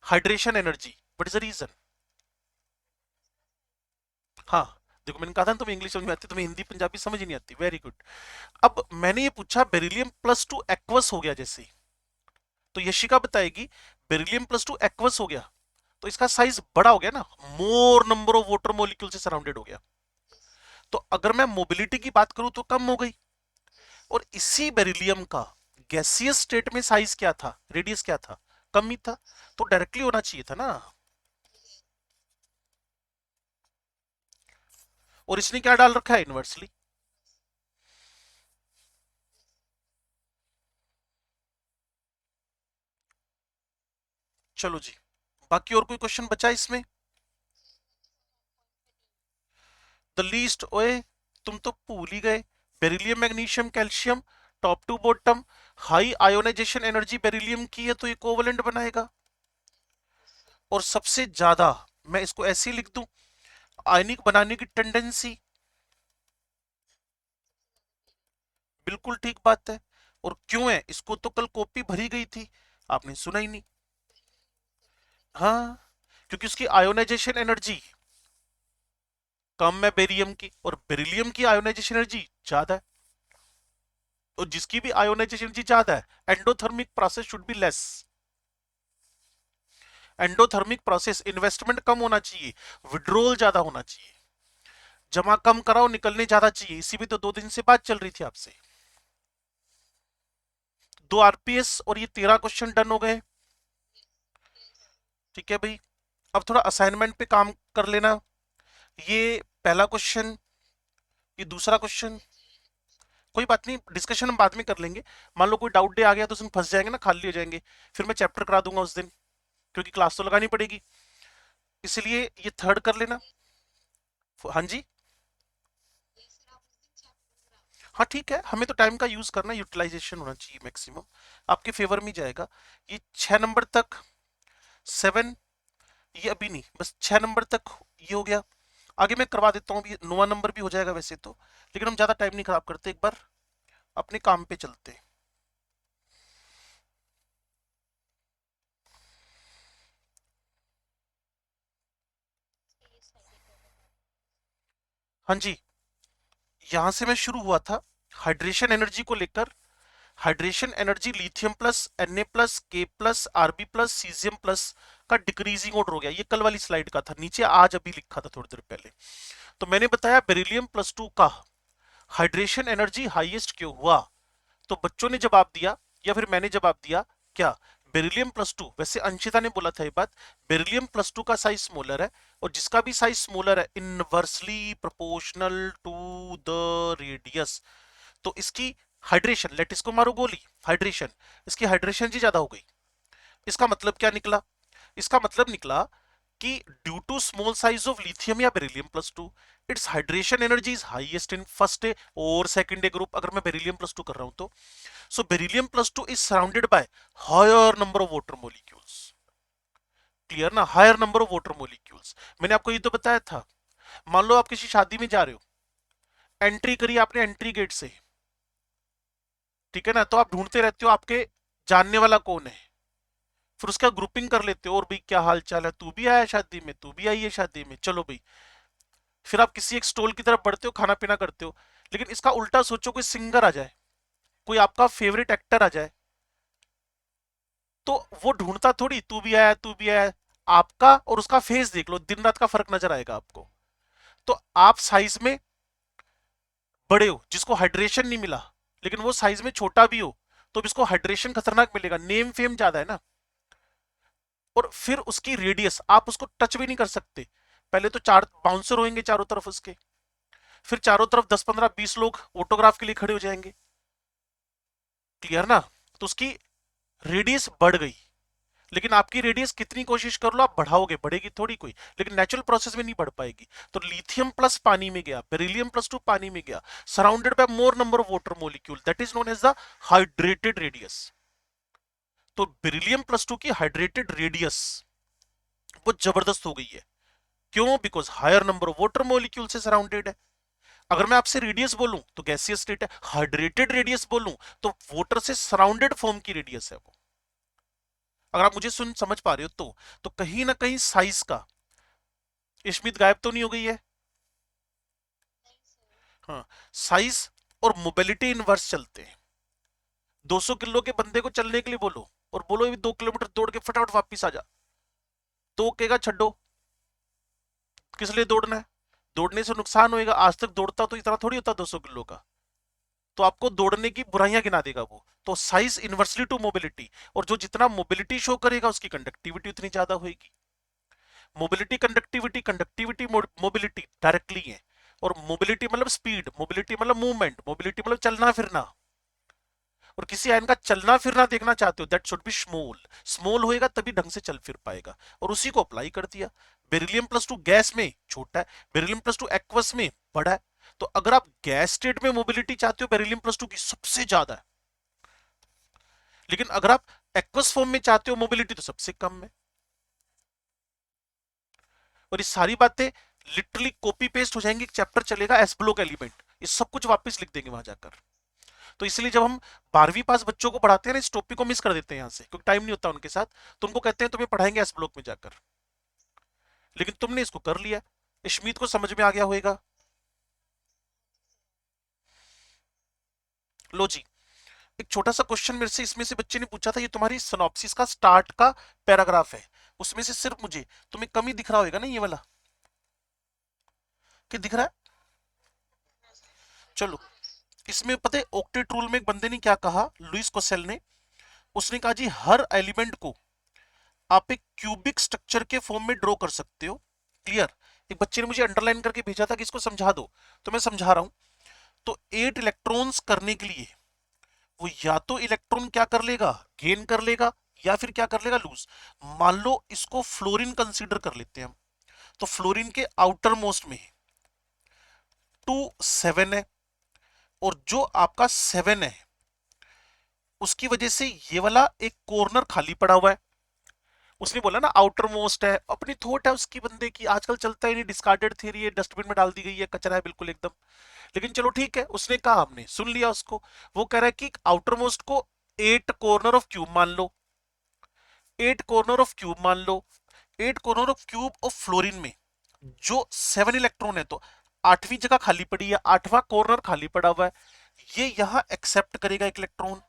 hydration energy, what is the reason? हाँ, देखो मैंने कहा था ना तुम्हें इंग्लिश समझ में आती है, तुम्हें हिंदी पंजाबी समझ ही नहीं आती, वेरी गुड। अब मैंने ये पूछा बेरिलियम प्लस टू एक्वस हो गया जैसे, तो यशिका बताएगी बेरिलियम प्लस टू एक्वस हो गया तो इसका साइज बड़ा हो गया ना, मोर नंबर ऑफ वाटर मॉलिक्यूल से सराउंडेड हो गया। तो अगर मैं मोबिलिटी की बात करूं तो कम हो गई, और इसी बेरिलियम का गैसियस स्टेट में साइज क्या था, रेडियस क्या था? कम ही था, तो डायरेक्टली होना चाहिए था ना। और इसने क्या डाल रखा है? इनवर्सली। चलो जी, बाकी और कोई क्वेश्चन बचा इसमें? द लीस्ट, ओए तुम तो भूल ही गए, beryllium magnesium calcium top to bottom, high ionisation energy beryllium की है तो ये कोवलेंट बनाएगा। और सबसे ज्यादा, मैं इसको ऐसे ही लिख दूं, आयनिक बनाने की टेंडेंसी, बिल्कुल ठीक बात है। और क्यों है? इसको तो कल कॉपी भरी गई थी, आपने सुना ही नहीं। हाँ, क्योंकि उसकी आयोनाइजेशन एनर्जी कम है बेरियम की, और बेरिलियम की आयोनाइजेशन एनर्जी ज्यादा है। और जिसकी भी आयोनाइजेशन एनर्जी ज्यादा है, endothermic process should be less. Endothermic process, investment कम होना चाहिए, विड्रोल ज्यादा होना चाहिए, जमा कम कराओ निकलने ज्यादा चाहिए। इसी भी तो 2 दिन से बात चल रही थी आपसे। 2 आरपीएस और ये 13 क्वेश्चन डन हो गए। ठीक है भाई, अब थोड़ा असाइनमेंट पे काम कर लेना। ये पहला क्वेश्चन, ये दूसरा क्वेश्चन, कोई बात नहीं, डिस्कशन हम बाद में कर लेंगे। मान लो कोई डाउट डे आ गया तो उसमें फंस जाएंगे ना, खाली हो जाएंगे, फिर मैं चैप्टर करा दूंगा उस दिन, क्योंकि क्लास तो लगानी पड़ेगी। इसलिए ये थर्ड कर लेना। हाँ जी, हाँ ठीक है, हमें तो टाइम का यूज करना, यूटिलाइजेशन होना चाहिए मैक्सिमम, आपके फेवर में जाएगा। ये 6 नंबर तक, 7, ये अभी नहीं, बस 6 नंबर तक ये हो गया। आगे मैं करवा देता हूँ, 9वां नंबर भी हो जाएगा वैसे तो, लेकिन हम ज्यादा टाइम नहीं खराब करते, एक बार अपने काम पे चलते हैं। हाँ जी, यहां से मैं शुरू हुआ था हाइड्रेशन एनर्जी को लेकर। Hydration energy lithium plus Na plus K plus Rb plus caesium plus का डिक्रीजिंग ऑर्डर हो गया। ये कल वाली स्लाइड का था, नीचे आज अभी लिखा था थोड़ी देर पहले। तो मैंने बताया बेरिलियम प्लस 2 का हाइड्रेशन एनर्जी हाईएस्ट क्यों हुआ। तो बच्चों ने जवाब दिया या फिर मैंने जवाब दिया क्या, बेरिलियम प्लस 2। वैसे अंशिता ने बोला था ये बात, बेरिलियम प्लस 2 का साइज स्मॉलर है और जिसका भी साइज स्मॉलर है inversely proportional to the radius. तो इसकी हाइड्रेशन, लेट इसको मारो गोली, हाइड्रेशन, इसकी हाइड्रेशन जी ज्यादा हो गई। इसका मतलब क्या निकला, इसका मतलब निकला कि due to small size of lithium या beryllium plus 2 its hydration energy is highest in first day और सेकंड डे ग्रुप। अगर मैं बेरिलियम प्लस 2 कर रहा हूं तो so beryllium plus 2 is surrounded by higher number of water molecules. Clear ना, higher number of water molecules. मैंने आपको ये तो बताया था। मान लो आप किसी शादी में जा रहे हो, एंट्री करी आपने एंट्री गेट से, ठीक है ना, तो आप ढूंढते रहते हो आपके जानने वाला कौन है, फिर उसका ग्रुपिंग कर लेते हो और भाई क्या हाल चाल है, तू भी आया शादी में, तू भी आई है शादी में, चलो भाई। फिर आप किसी एक स्टॉल की तरफ बढ़ते हो, खाना पीना करते हो। लेकिन इसका उल्टा सोचो, कोई सिंगर आ जाए, कोई आपका फेवरेट एक्टर आ जाए, तो वो ढूंढता थोड़ी तू भी आया तू भी आया। आपका और उसका फेस देख लो, दिन रात का फर्क नजर आएगा आपको। तो आप साइज में बड़े हो, जिसको हाइड्रेशन नहीं मिला, लेकिन वो साइज में छोटा भी हो, तो इसको हाइड्रेशन खतरनाक मिलेगा, नेम फेम ज्यादा है ना। और फिर उसकी रेडियस आप उसको टच भी नहीं कर सकते। पहले तो चार बाउंसर होंगे चारों तरफ उसके, फिर चारों तरफ 10 15 20 लोग ऑटोग्राफ के लिए खड़े हो जाएंगे। क्लियर ना। तो उसकी रेडियस बढ़ गई, लेकिन आपकी रेडियस कितनी कोशिश कर लो आप बढ़ाओगे, बढ़ेगी थोड़ी कोई, लेकिन नेचुरल प्रोसेस में नहीं बढ़ पाएगी। तो लिथियम प्लस पानी में गया, बेरिलियम प्लस 2 पानी में गया, surrounded by more number of water molecule, that is known as the hydrated radius. तो बेरिलियम प्लस 2 की हाइड्रेटेड रेडियस वो जबरदस्त हो गई है। क्यों, because higher number of water molecule से सराउंडेड है। अगर मैं आपसे रेडियस बोलूं तो गैसियस स्टेट है, हाइड्रेटेड रेडियस बोलूं तो वाटर से सराउंडेड फॉर्म की रेडियस है वो। अगर आप मुझे सुन समझ पा रहे हो तो कहीं ना कहीं साइज का, स्मित गायब तो नहीं हो गई है, हाँ, साइज और मोबिलिटी इनवर्स चलते हैं। 200 किलो के बंदे को चलने के लिए बोलो और बोलो ये 2 किलोमीटर दौड़ के फटाफट वापिस आ जा, तो कहेगा छड्डो, किस लिए दौड़ना है, दौड़ने से नुकसान होएगा, आज तक दौड़ता तो इतना थोड़ी होता 200 किलो का, तो आपको दौड़ने की बुराइयां गिना देगा वो। तो साइज इनवर्सली टू मोबिलिटी, और जो जितना मोबिलिटी शो करेगा उसकी कंडक्टिविटी उतनी ज्यादा होगी। Mobility conductivity, conductivity mobility directly है, और मोबिलिटी मतलब स्पीड, मोबिलिटी मतलब मूवमेंट, मोबिलिटी मतलब चलना फिरना। और किसी आयन का चलना फिरना देखना चाहते हो, that should be small, small होएगा तभी ढंग से चल फिर पाएगा, और उसी को अप्लाई कर दिया। बेरिलियम प्लस 2 गैस में छोटा है, बेरिलियम प्लस 2 एक्वस में बड़ा है। तो अगर आप गैस स्टेट में मोबिलिटी चाहते हो बेरिलियम प्लस 2 की सबसे ज्यादा है, लेकिन अगर आप एक्वस फॉर्म में चाहते हो मोबिलिटी तो सबसे कम है। और ये सारी बातें लिटरली कॉपी पेस्ट हो जाएंगी, चैप्टर चलेगा एस ब्लॉक एलिमेंट, ये सब कुछ वापस लिख देंगे वहां जाकर। तो इसलिए जब हम 12वीं पास बच्चों को पढ़ाते हैं ना, इस टॉपिक को मिस कर देते हैं यहाँ से, क्योंकि टाइम नहीं होता उनके साथ, तो उनको कहते हैं तुम्हें पढ़ाएंगे एस ब्लॉक में जाकर, लेकिन तुमने इसको कर लिया। इशमीत को समझ में आ गया होगा। लो जी, एक छोटा सा क्वेश्चन मेरे से इसमें से बच्चे ने पूछा था, ये तुम्हारी सिनॉप्सिस का स्टार्ट का पैराग्राफ है, उसमें से सिर्फ मुझे तुम्हें कम ही दिख रहा होगा ना ये वाला, क्या दिख रहा है। चलो, इसमें पता है ऑक्टेट रूल में एक बंदे ने क्या कहा, लुइस कोसेल ने, उसने कहा जी हर एलिमेंट को आप एक क्यूबिक स्ट्रक्चर के फॉर्म में ड्रॉ कर सकते हो। क्लियर। एक बच्चे ने मुझे अंडरलाइन करके भेजा था कि इसको समझा दो, तो मैं समझा रहा हूं। तो 8 इलेक्ट्रॉन्स करने के लिए वो या तो इलेक्ट्रॉन क्या कर लेगा, गेन कर लेगा, या फिर क्या कर लेगा, लूज। मान लो इसको फ्लोरीन कंसीडर कर लेते हैं हम, तो फ्लोरीन के आउटर मोस्ट में 2 7 है, और जो आपका 7 है उसकी वजह से ये वाला एक कॉर्नर खाली पड़ा हुआ है। उसने बोला ना आउटर मोस्ट है, अपनी थॉट है उसकी बंदे की, आजकल चलता ही नहीं, डिस्कार्डेड थ्योरी है, डस्टबिन में डाल दी गई है, कचरा है बिल्कुल एकदम। लेकिन चलो ठीक है, उसने कहा, हमने सुन लिया उसको। वो कह रहा है कि आउटर मोस्ट को 8 कॉर्नर ऑफ क्यूब मान लो, 8 कॉर्नर ऑफ क्यूब मान लो, 8 corner of cube of fluorine में जो 7 इलेक्ट्रॉन है, तो आठवीं जगह खाली पड़ी है, आठवां कॉर्नर खाली पड़ा हुआ है, ये यहां एक्सेप्ट करेगा एक इलेक्ट्रॉन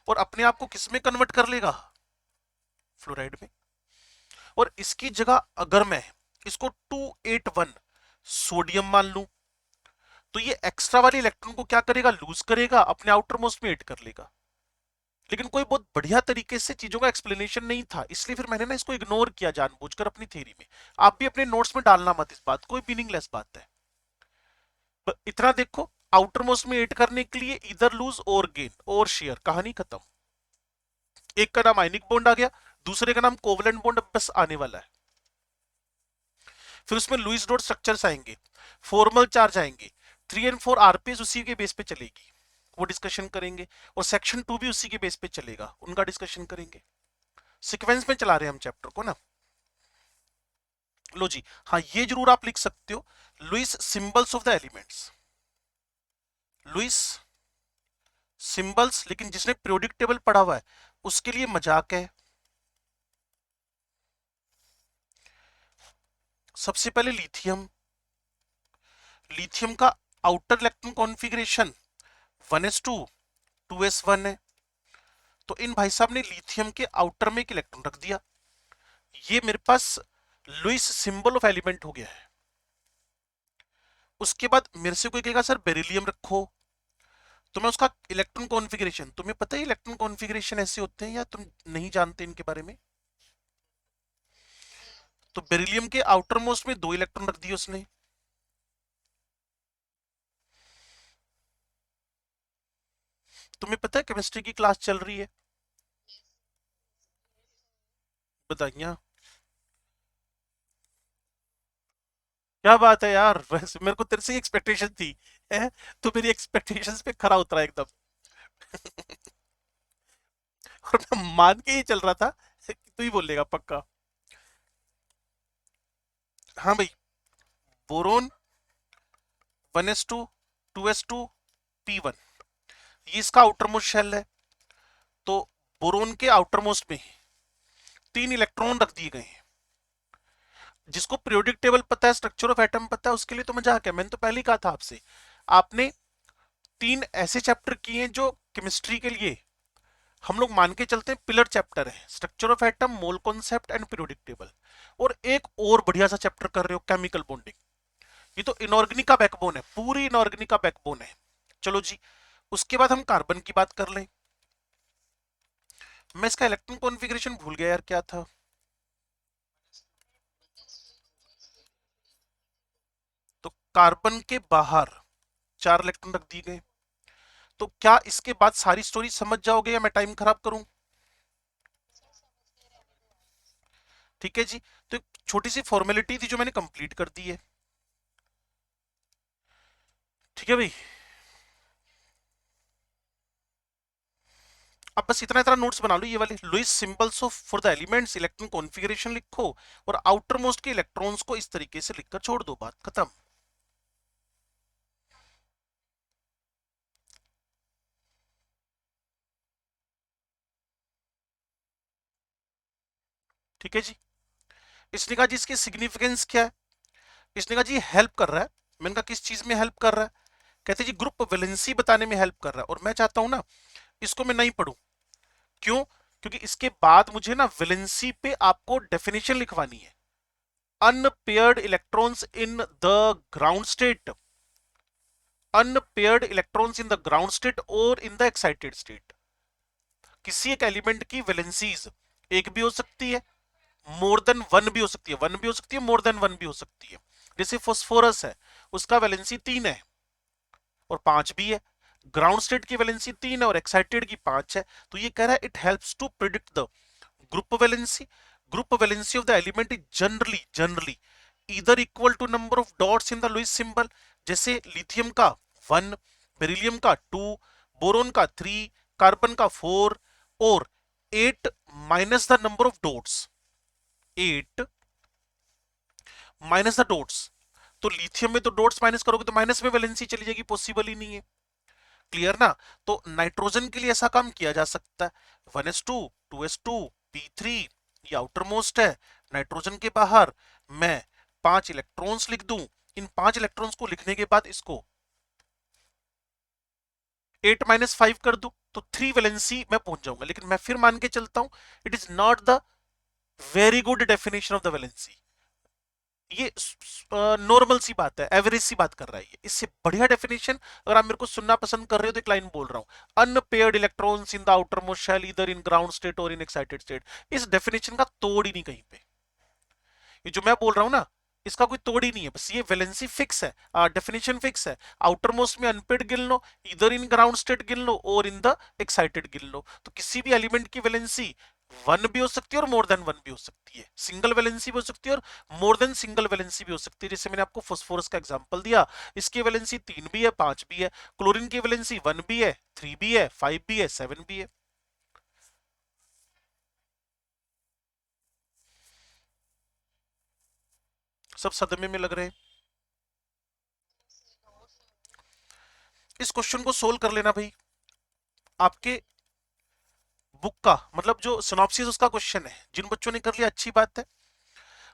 और अपने आप को किस में कन्वर्ट कर लेगा, फ्लोराइड में। और इसकी जगह अगर मैं इसको 281 सोडियम मान लूं, तो ये एक्स्ट्रा वाले इलेक्ट्रॉन को क्या करेगा, लूज करेगा, अपने आउटर मोस्ट में ऐड कर लेगा। लेकिन कोई बहुत बढ़िया तरीके से चीजों का एक्सप्लेनेशन नहीं था, इसलिए फिर मैंने ना इसको इग्नोर किया जानबूझकर अपनी थ्योरी में। आप भी अपने नोट्स में डालना मत इस बात, कोई मीनिंगलेस बात है। इतना देखो, आउटर मोस्ट में ऐड करने के लिए इधर लूज और गेन और शेयर, कहानी खत्म। एक का नाम आयनिक बॉन्ड आ गया, दूसरे का नाम कोवलेंट बॉन्ड बस आने वाला है। फिर उसमें लुईस डॉट स्ट्रक्चर्स आएंगे, फॉर्मल चार्ज आएंगे, 3 और 4 आरपीएस उसी के बेस पे चलेगी, वो डिस्कशन करेंगे। और सेक्शन 2 भी उसी के बेस पे चलेगा, उनका डिस्कशन करेंगे। सीक्वेंस में चला रहे हैं हम चैप्टर को ना। लो जी, हाँ ये जरूर आप लिख सकते हो, Lewis symbols of the elements, Lewis symbols. लेकिन जिसने पीरियोडिक टेबल पढ़ा हुआ है उसके लिए मजाक है। सबसे पहले लिथियम, लिथियम का outer electron configuration 1s2 2s1 है। तो इन भाई साहब ने लिथियम के आउटर में एक इलेक्ट्रॉन रख दिया, ये मेरे पास लुईस सिंबल ऑफ एलिमेंट हो गया है। उसके बाद मेरे से कोई कहेगा सर बेरिलियम रखो, तो मैं उसका इलेक्ट्रॉन कॉन्फ़िगरेशन, तुम्हें पता है इलेक्ट्रॉन कॉन्फ़िगरेशन ऐसे होते हैं या तुम नहीं जानते इनके बारे में? तो बेरिलियम के आउटर मोस्ट में 2 इलेक्ट्रॉन रख दिए उसने। तुम्हें पता है केमिस्ट्री की क्लास चल रही है, बताइए। क्या बात है यार, वैसे मेरे को तेरे से एक्सपेक्टेशन थी है? तो मेरी एक्सपेक्टेशंस पे खरा उतरा एकदम। और मैं मान के ही चल रहा था कि तू ही बोलेगा पक्का। हाँ भाई, बोरोन 1s2 2s2 p1, ये इसका आउटर मोस्ट शेल है। तो बोरोन के आउटर मोस्ट में 3 इलेक्ट्रॉन रख दिए गए हैं। जिसको पीरियोडिक टेबल पता है, स्ट्रक्चर ऑफ एटम पता है, उसके लिए तो मजाक है। मैंने तो पहले ही कहा था आपसे, आपने 3 ऐसे चैप्टर किए हैं जो केमिस्ट्री के लिए हम लोग मान के चलते हैं पिलर चैप्टर है, structure of atom, mole concept and periodic table. और एक और बढ़िया सा चैप्टर कर रहे हो, केमिकल बॉन्डिंग। ये तो इनऑर्गेनिक का बैकबोन है, पूरी इनऑर्गेनिक का बैकबोन है। चलो जी, उसके बाद हम कार्बन की बात कर लें। मैं इसका इलेक्ट्रॉन कॉन्फ़िगरेशन भूल गया यार, क्या था? तो कार्बन के बाहर 4 इलेक्ट्रॉन रख दिए गए। तो क्या इसके बाद सारी स्टोरी समझ जाओगे या मैं टाइम खराब करूं? ठीक है जी, तो एक छोटी सी फॉर्मेलिटी थी जो मैंने कंप्लीट कर दी है। ठीक है भाई, अब बस इतना इतना नोट्स बना लो ये वाले, Lewis symbols of for the elements, electron configuration लिखो और आउटर मोस्ट के इलेक्ट्रॉन्स को इस तरीके से लिखकर छोड़ दो, बात खत्म। ठीक है जी, इसने कहा जी इसकी सिग्निफिकेंस क्या है? इसने कहा जी हेल्प कर रहा है। मैंने कहा किस चीज में हेल्प कर रहा है? कहते जी ग्रुप वैलेंसी बताने में हेल्प कर रहा है। और मैं चाहता हूं ना इसको मैं नहीं पढ़ूं। क्यों? क्योंकि इसके बाद मुझे ना वैलेंसी पे आपको डेफिनेशन लिखवानी है। Unpaired electrons in the ground state, unpaired electrons in the ground state और इन द एक्साइटेड स्टेट। किसी एक एलिमेंट की वैलेंसीज एक भी हो सकती है, मोर देन वन भी हो सकती है, वन भी हो सकती है, मोर देन वन भी हो सकती है। जैसे फास्फोरस है, उसका वैलेंसी 3 है और 5 भी है। ग्राउंड स्टेट की वैलेंसी 3 है और एक्साइटेड की 5 है। तो ये कह रहा है it helps to predict the group valency. Group valency of the element is generally इधर equal to number of dots in the Lewis symbol. जैसे लिथियम का 1, बेरिलियम का 2, बोरोन का 3, कार्बन का 4 और 8 minus the number of dots, 8 minus the dots. तो lithium में तो डॉट्स माइनस करोगे तो माइनस में वैलेंसी चली जाएगी, पॉसिबल ही नहीं है। क्लियर ना? तो नाइट्रोजन के लिए ऐसा काम किया जा सकता है, 1s2 2s2 p3, ये आउटर मोस्ट है। नाइट्रोजन के बाहर मैं 5 इलेक्ट्रॉन्स लिख दूं, इन 5 इलेक्ट्रॉन्स को लिखने के बाद इसको 8 - 5 कर दूं तो 3 वैलेंसी मैं पहुंच जाऊंगा। लेकिन मैं फिर मान के चलता हूं it is not the very good definition of the valency. ये नॉर्मल सी बात है, एवरेज सी बात कर रहा है ये। इससे बढ़िया डेफिनेशन अगर आप मेरे को सुनना पसंद कर रहे हो तो एक लाइन बोल रहा हूं, unpaired electrons in the outermost shell either in ground state और इन एक्साइटेड स्टेट। इस डेफिनेशन का तोड़ ही नहीं कहीं पे। ये जो मैं बोल रहा हूं ना, इसका कोई तोड़ ही नहीं है, बस ये वैलेंसी फिक्स है, डेफिनेशन फिक्स है। आउटर मोस्ट में अनपेड गिन लो, इधर इन ग्राउंड स्टेट गिन लो और इन द एक्साइटेड गिन लो, तो किसी भी एलिमेंट की वैलेंसी 1 भी हो सकती है और मोर देन 1 भी हो सकती है। सिंगल वैलेंसी भी हो सकती है और मोर देन सिंगल वैलेंसी भी हो सकती है। जैसे मैंने आपको फास्फोरस का एग्जांपल दिया, इसकी वैलेंसी 3 भी है, 5 भी है। क्लोरीन की वैलेंसी 1 भी है, 3 भी है, 5 भी है, 7 भी है। सब सदमे में लग रहे हैं। इस क्वेश्चन को सोल्व कर लेना भाई। आपके बुक का मतलब जो सिनॉप्सिस उसका क्वेश्चन है, जिन बच्चों ने कर लिया अच्छी बात है।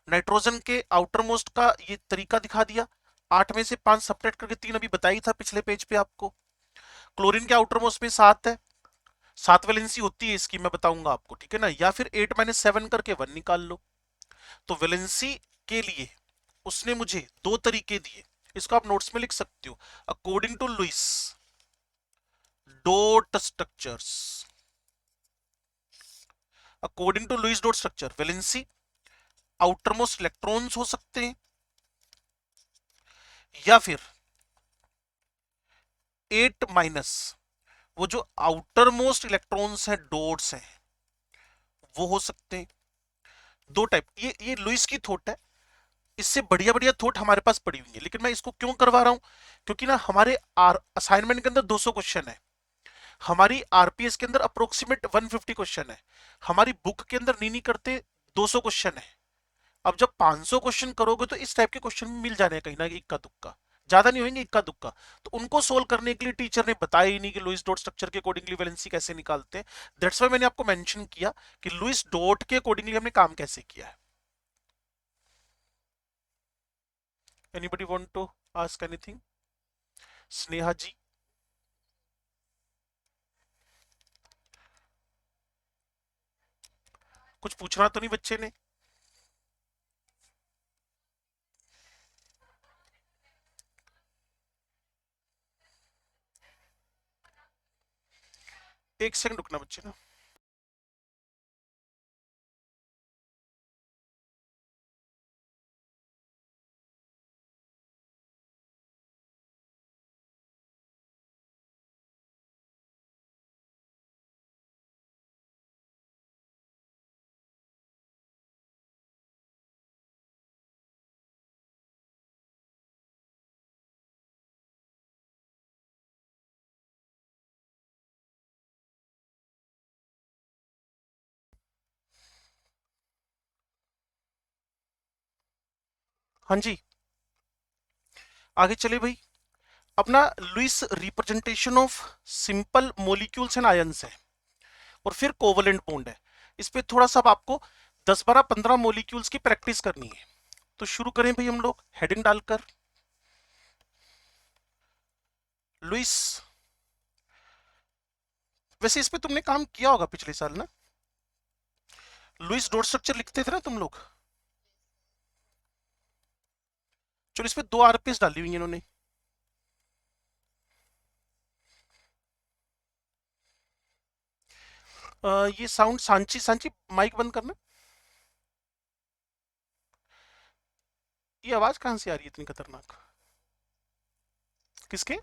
नाइट्रोजन के आउटर मोस्ट का ये तरीका दिखा दिया, 8 में से 5 सब्ट्रैक्ट करके 3 अभी बताई था पिछले पेज पे आपको। क्लोरीन के आउटर मोस्ट में 7 है, 7 वैलेंसी होती है इसकी, मैं बताऊंगा आपको, ठीक है ना। या फिर 8 - 7 करके 1 निकाल लो। तो वैलेंसी के लिए उसने मुझे 2 तरीके दिए, इसको आप नोट्स में लिख सकते हो। According to Lewis dot structures, according to Lewis dot structure valency outermost electrons हो सकते हैं, या फिर 8 माइनस वो जो आउटर मोस्ट इलेक्ट्रॉन्स हैं, डॉट्स हैं, वो हो सकते हैं। दो टाइप, ये लुइस की थॉट है। इससे बढ़िया बढ़िया थॉट हमारे पास पड़ी हुई है, लेकिन मैं इसको क्यों करवा रहा हूं, क्योंकि ना हमारे असाइनमेंट के अंदर 200 क्वेश्चन है, हमारी आरपीएस के अंदर अप्रोक्सीमेट 150 क्वेश्चन है, हमारी बुक के अंदर नहीं करते 200 क्वेश्चन है। अब जब 500 क्वेश्चन करोगे तो इस टाइप के क्वेश्चन मिल जाने कहीं ना इक्का दुक्का, ज्यादा नहीं होंगे, इक्का दुक्का। तो उनको सोल्व करने के लिए टीचर ने बताया ही नहीं कि लुइस डॉट स्ट्रक्चर के अकॉर्डिंगली वैलेंसी कैसे निकालते हैं। दैट्स व्हाई मैंने आपको मेंशन किया कि लुइस डॉट के अकॉर्डिंगली हमने काम कैसे किया है। Anybody want to ask anything? Sneha ji, कुछ पूछना तो नहीं बच्चे ने? एक सेकंड रुकना बच्चे ना। हाँ जी, आगे चले भाई। अपना Lewis representation of simple molecules and ions है और फिर कोवलेंट बॉन्ड है। इस पे थोड़ा सा आपको 10 12 15 मॉलिक्यूल्स की प्रैक्टिस करनी है। तो शुरू करें भाई हम लोग हेडिंग डालकर। लुइस, वैसे इस पे तुमने काम किया होगा पिछले साल ना, लुइस डॉट स्ट्रक्चर लिखते थे ना तुम लोग। चलो इस पे 2 आरपीएस डाली हुई है इन्होंने। ये साउंड सांची सांची माइक बंद करना। ये आवाज कहां से आ रही है इतनी खतरनाक? किसके?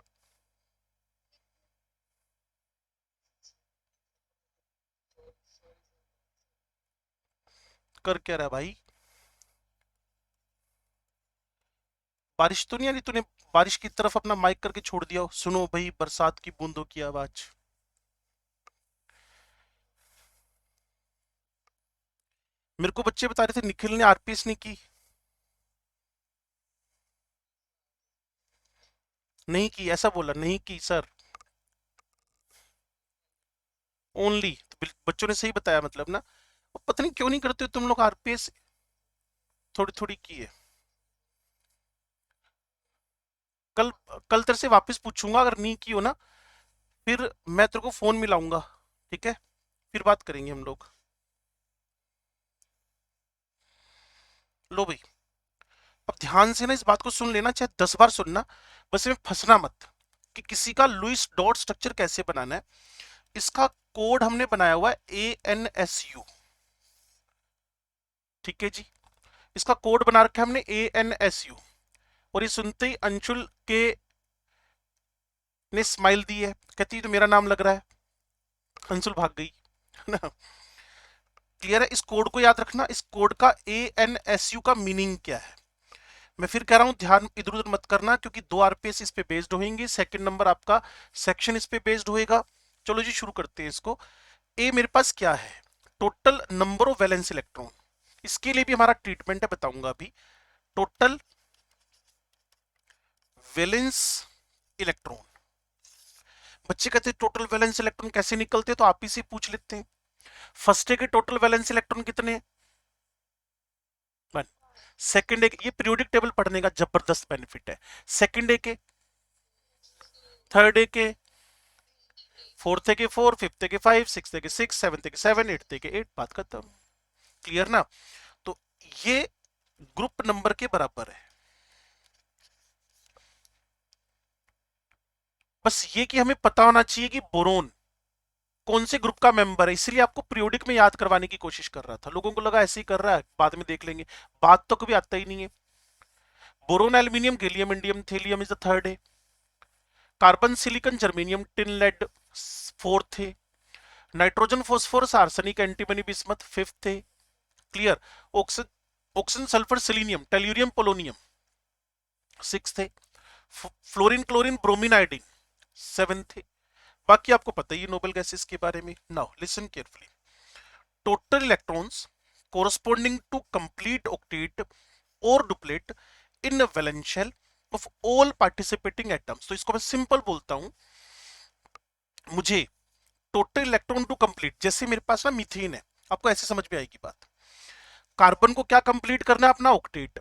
कर क्या रहा है भाई? बारिश तो नहीं आ रही? तूने बारिश की तरफ अपना माइक करके छोड़ दिया हो? सुनो भाई बरसात की बूंदों की आवाज। मेरे को बच्चे बता रहे थे निखिल ने आरपीएस नहीं की। नहीं की ऐसा बोला, नहीं की सर, ओनली। तो बच्चों ने सही बताया मतलब ना। पता नहीं क्यों नहीं करते हो तुम लोग आरपीएस, थोड़ी थोड़ी की है। कल कल तेरे से वापस पूछूंगा, अगर नहीं की हो ना फिर मैं तेरे को फोन मिलाऊंगा, ठीक है, फिर बात करेंगे हम लोग। लो भाई, अब ध्यान से ना इस बात को सुन लेना, चाहे 10 बार सुनना, बस इसमें फंसना मत कि किसी का लुईस डॉट स्ट्रक्चर कैसे बनाना है। इसका कोड हमने बनाया हुआ है ANSU, ठीक है जी, इसका कोड बना रखा है हमने ANSU। और ये सुनते ही अंशुल के ने स्माइल दी है, कहती तो मेरा नाम लग रहा है, अंशुल भाग गई है ना। क्लियर है, इस कोड को याद रखना, इस कोड का ANSU का मीनिंग क्या है। मैं फिर कह रहा हूं ध्यान इधर उधर मत करना, क्योंकि 2 RPS इस पे बेस्ड होंगे, सेकंड नंबर आपका सेक्शन इस पे बेस्ड होएगा। चलो जी शुरू करते हैं इसको। ए मेरे पास क्या है, total number of valence electron, इसके लिए भी हमारा ट्रीटमेंट है, बताऊंगा अभी। टोटल वैलेंस इलेक्ट्रॉन, बच्चे कहते हैं टोटल वैलेंस इलेक्ट्रॉन कैसे निकलते हैं, तो आप ही से पूछ लेते हैं। फर्स्ट ए के टोटल वैलेंस इलेक्ट्रॉन कितने हैं, 1। सेकंड ए के, ये पीरियोडिक टेबल पढ़ने का जबरदस्त बेनिफिट है। सेकंड ए के, थर्ड ए के, फोर्थ ए के 4, फिफ्थ ए के 5, सिक्स्थ ए के 6, सेवंथ ए के 7, एट्थ ए के 8, बात खत्म। क्लियर ना। तो ये ग्रुप नंबर के बराबर है। बस ये कि हमें पता होना चाहिए कि बोरोन कौन से ग्रुप का मेंबर है, इसलिए आपको पीरियोडिक में याद करवाने की कोशिश कर रहा था। लोगों को लगा ऐसे ही कर रहा है, बाद में देख लेंगे, बात तो कभी आता ही नहीं है। Boron, aluminium, gallium, indium, thallium is the third है। Carbon, silicon, germanium, tin, lead fourth है। Nitrogen, phosphorus, arsenic, antimony, bismuth fifth है। Clear. Oxygen, oxygen, sulphur, selenium, tellurium, polonium sixth है। Fluorine, chlorine, bromine, iodine seventh है। बाकी आपको पता ही है noble gases के बारे में। Now listen carefully. Total electrons corresponding to complete octet or duplet in a valence shell of all participating atoms। तो इसको मैं सिंपल बोलता हूं, मुझे टोटल इलेक्ट्रॉन टू कंप्लीट, जैसे मेरे पास ना मीथेन है, आपको ऐसे समझ में आएगी बात। कार्बन को क्या कंप्लीट करना है, अपना ऑक्टेट,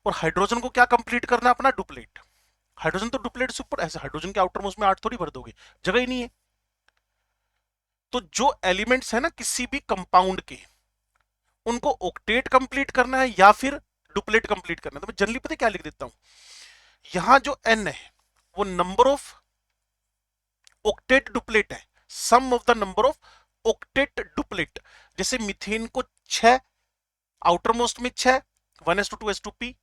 और हाइड्रोजन को क्या कंप्लीट करना है, अपना डुप्लेट। हाइड्रोजन तो डुप्लेट से ऊपर, ऐसे हाइड्रोजन के आउटर मोस्ट में 8 थोड़ी भर दोगे, जगह ही नहीं है। तो जो एलिमेंट्स है ना किसी भी कंपाउंड के, उनको ऑक्टेट कंप्लीट करना है या फिर डुप्लेट कंप्लीट करना है। तो मैं जनरली पता क्या लिख देता हूं, यहां जो n है वो नंबर ऑफ ऑक्टेट डुप्लेट है, sum of the number of octet duplet. जैसे मीथेन को 6, आउटर मोस्ट में 6, 1s2 2s2p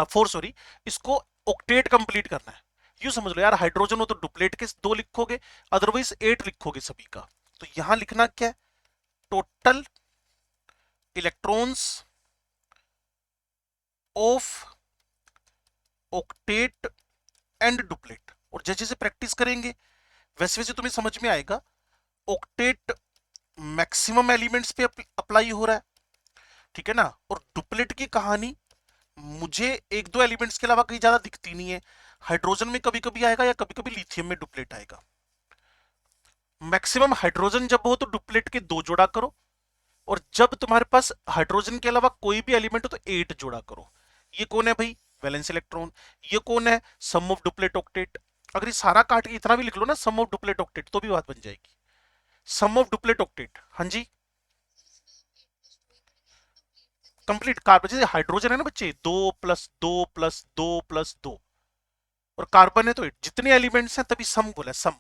4 सॉरी, इसको ऑक्टेट कंप्लीट करना है। यूं समझ लो यार, हाइड्रोजन हो तो डुप्लेट के 2 लिखोगे, अदरवाइज 8 लिखोगे सभी का। तो यहां लिखना क्या है, total electrons of octet and duplet. और जैसे जैसे प्रैक्टिस करेंगे वैसे वैसे तुम्हें समझ में आएगा ऑक्टेट मैक्सिमम एलिमेंट्स पे अप्लाई हो रहा है, ठीक है ना। और डुप्लेट की कहानी मुझे एक दो एलिमेंट्स के अलावा कहीं ज्यादा दिखती नहीं है। हाइड्रोजन में कभी कभी आएगा या कभी कभी लिथियम में डुप्लेट आएगा। मैक्सिमम हाइड्रोजन जब हो तो डुप्लेट के 2 जोड़ा करो, और जब तुम्हारे पास हाइड्रोजन के अलावा कोई भी एलिमेंट हो तो 8 जोड़ा करो। ये कौन है भाई, वैलेंस इलेक्ट्रॉन। ये कौन है, सम ऑफ डुप्लेट ऑक्टेट। अगर ये सारा काट के इतना भी लिख लो ना, सम ऑफ डुप्लेट ऑक्टेट, तो भी बात बन जाएगी। सम ऑफ डुप्लेट ऑक्टेट, हाँ जी, कंप्लीट कार्बन, जैसे हाइड्रोजन है ना बच्चे, 2+2+2+2, और कार्बन है तो 8, जितने एलिमेंट्स हैं तभी सम बोला, सम,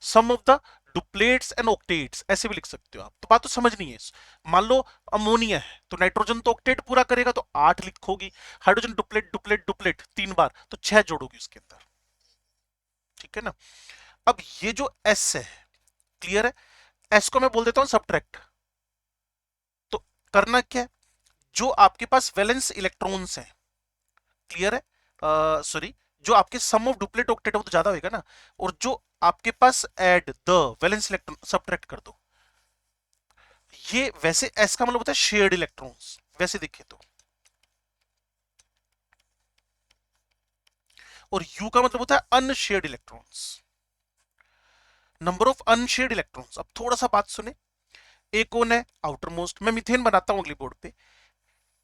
सम ऑफ द डुप्लेट्स एंड ऑक्टेट्स, ऐसे भी लिख सकते हो आप। तो बात तो समझनी है। मान लो अमोनिया है तो नाइट्रोजन तो ऑक्टेट पूरा करेगा तो 8 लिखोगी, हाइड्रोजन डुप्लेट डुप्लेट डुप्लेट 3 बार तो 6 जोड़ोगी उसके अंदर, ठीक है ना। अब ये जो एस है, क्लियर है, एस को मैं बोल देता हूं सब्ट्रैक्ट। तो करना क्या है, जो आपके पास वैलेंस इलेक्ट्रॉन्स हैं, क्लियर है, सॉरी, जो आपके सम ऑफ डुप्लेट ऑक्टेट है वो तो ज्यादा होगा ना, और जो आपके पास add the valence electron subtract कर दो। ये वैसे एस का मतलब होता है शेयर्ड इलेक्ट्रॉन्स, वैसे देखे तो, और यू का मतलब होता है unshared electrons, number of unshared electrons. अब थोड़ा सा बात सुने, ए कौन है, आउटर मोस्ट, मैं मीथेन बनाता हूं अगली बोर्ड पे।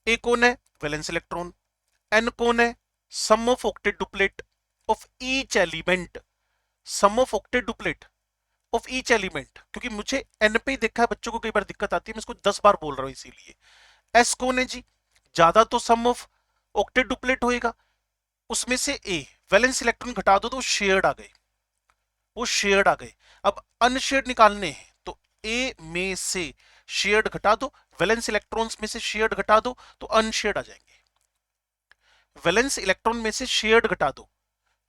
ए कौन है, वैलेंस इलेक्ट्रॉन। एन कौन है, sum of octet duplet. Of each element, sum of octet duplet of each element, क्योंकि मुझे एन पे ही देखा है बच्चों को कई बार दिक्कत आती है, मैं इसको 10 बार बोल रहा हूं इसीलिए। एस कौन है जी, ज्यादा तो सम ऑफ ऑक्टेट डुप्लेट होएगा, उसमें से ए वैलेंस इलेक्ट्रॉन घटा दो तो शेयर्ड आ गए, वो शेयर्ड आ गए। अब अनशेयर्ड निकालने हैं तो ए में से शेयर्ड घटा दो, वैलेंस इलेक्ट्रॉन्स में से शेयर्ड घटा दो तो अनशेयर्ड आ जाएंगे। वैलेंस इलेक्ट्रॉन में से शेयर्ड घटा दो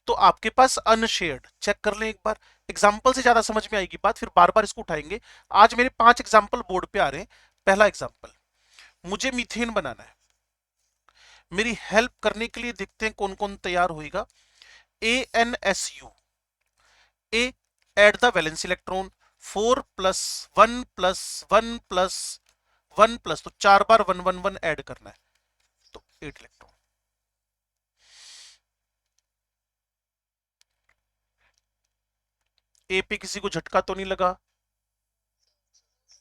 तो आपके पास अनशेयर्ड, चेक कर लें एक बार। एग्जाम्पल से ज्यादा समझ में आएगी बात, फिर बार बार इसको उठाएंगे। आज मेरे 5 एग्जाम्पल बोर्ड पे आ रहे हैं। पहला एग्जाम्पल, मुझे मीथेन बनाना है, मेरी हेल्प करने के लिए देखते हैं कौन कौन तैयार होएगा। ANSU, a add the valence electron, 4 plus 1 plus 1 plus 1 plus, तो 4 बार 1 1 1 ऐड करना है, तो 8 इलेक्ट्रॉन। ए पे किसी को झटका तो नहीं लगा?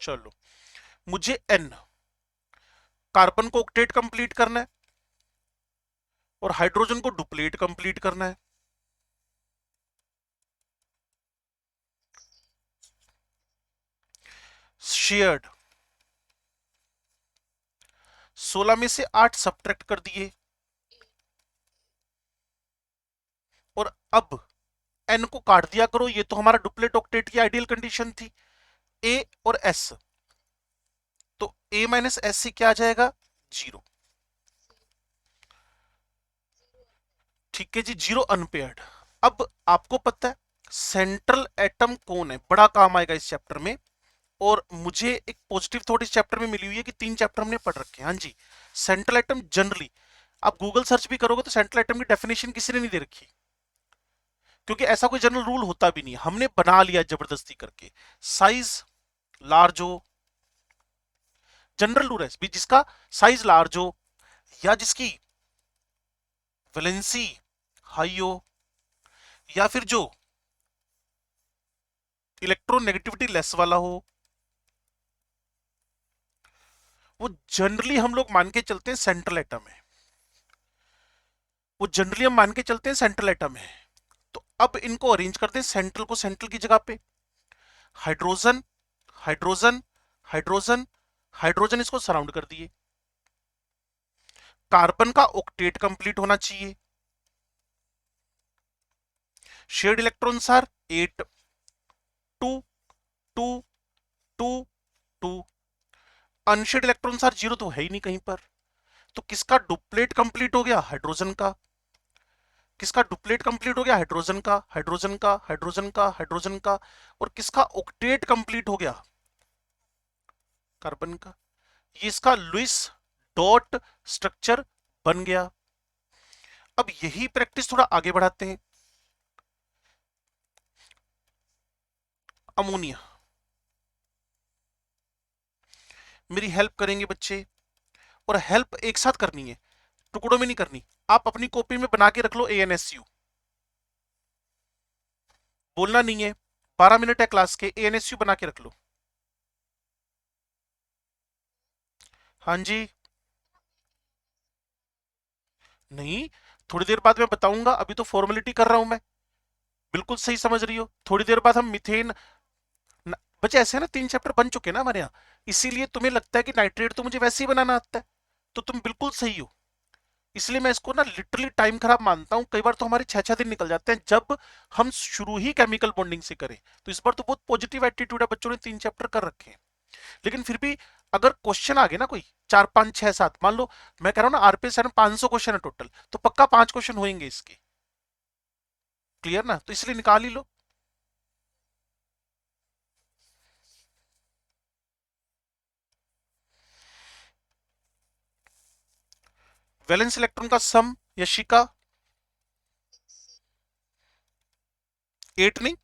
चलो, मुझे एन कार्बन को ऑक्टेट कंप्लीट करना है और हाइड्रोजन को डुप्लेट कंप्लीट करना है। शेयर्ड 16 में से 8 सब्ट्रैक्ट कर दिए, और अब एन को काट दिया करो, ये तो हमारा डुप्लेट ऑक्टेट की आइडियल कंडीशन थी। ए और एस, तो ए माइनस एस से क्या आ जाएगा? 0। ठीक है जी, 0 अनपेयर्ड। अब आपको पता है सेंट्रल एटम कौन है, बड़ा काम आएगा इस चैप्टर में। और मुझे एक पॉजिटिव थॉट इस चैप्टर में मिली हुई है कि 3 चैप्टर हमने पढ़ रखे हैं। हाँ जी, सेंट्रल एटम जनरली आप गूगल सर्च भी करोगे तो सेंट्रल एटम की डेफिनेशन किसी ने नहीं दे रखी, क्योंकि ऐसा कोई जनरल रूल होता भी नहीं, हमने बना लिया जबरदस्ती करके। साइज लार्ज हो, जनरल रूल है भी, जिसका साइज लार्ज हो या जिसकी वैलेंसी हाई हो या फिर जो इलेक्ट्रोनेगेटिविटी लेस वाला हो, वो जनरली हम लोग मान के चलते हैं सेंट्रल एटम है। वो जनरली हम मान के चलते हैं सेंट्रल एटम है। तो अब इनको अरेंज करते हैं सेंट्रल को सेंट्रल की जगह पे। हाइड्रोजन हाइड्रोजन हाइड्रोजन हाइड्रोजन, इसको सराउंड कर दिए। कार्बन का ऑक्टेट कंप्लीट होना चाहिए। Shared electrons are 8, 2 2 2 2। Unshared electrons are 0, तो है ही नहीं कहीं पर। तो किसका डुप्लेट कंप्लीट हो गया? हाइड्रोजन का। किसका डुप्लेट कंप्लीट हो गया? हाइड्रोजन का, हाइड्रोजन का, हाइड्रोजन का, हाइड्रोजन का। और किसका ऑक्टेट कंप्लीट हो गया? कार्बन का। ये इसका लुईस डॉट स्ट्रक्चर बन गया। अब यही प्रैक्टिस थोड़ा आगे बढ़ाते हैं। अमोनिया, मेरी हेल्प करेंगे बच्चे, और हेल्प एक साथ करनी है, टुकड़ों में नहीं करनी। आप अपनी कॉपी में बना के रख लो ANSU, बोलना नहीं है। 12 मिनट है क्लास के, ANSU बना के रख लो। हाँ जी, नहीं, थोड़ी देर बाद मैं बताऊंगा, अभी तो फॉर्मेलिटी कर रहा हूं मैं। बिल्कुल सही समझ रही हो, थोड़ी देर बाद हम मिथेन बच्चे ऐसे है ना, 3 चैप्टर बन चुके हैं ना हमारे यहाँ, इसीलिए तुम्हें लगता है कि नाइट्रेट तो मुझे वैसे ही बनाना आता है। तो तुम बिल्कुल सही हो, इसलिए मैं इसको ना लिटरली टाइम खराब मानता हूँ। कई बार तो हमारे 6 6 दिन निकल जाते हैं जब हम शुरू ही केमिकल बॉन्डिंग से करें। तो इस बार तो बहुत पॉजिटिव एटीट्यूड है, बच्चों ने 3 चैप्टर कर रखे हैं। लेकिन फिर भी अगर क्वेश्चन आ गए ना कोई 4 5 6 7, मान लो मैं कह रहा हूँ ना आरपीएस में 500 क्वेश्चन है टोटल, तो पक्का 5 क्वेश्चन होंगे इसके। क्लियर ना? तो इसलिए निकाल ही लो। वैलेंस इलेक्ट्रॉन का सम यशिका 8 नहीं,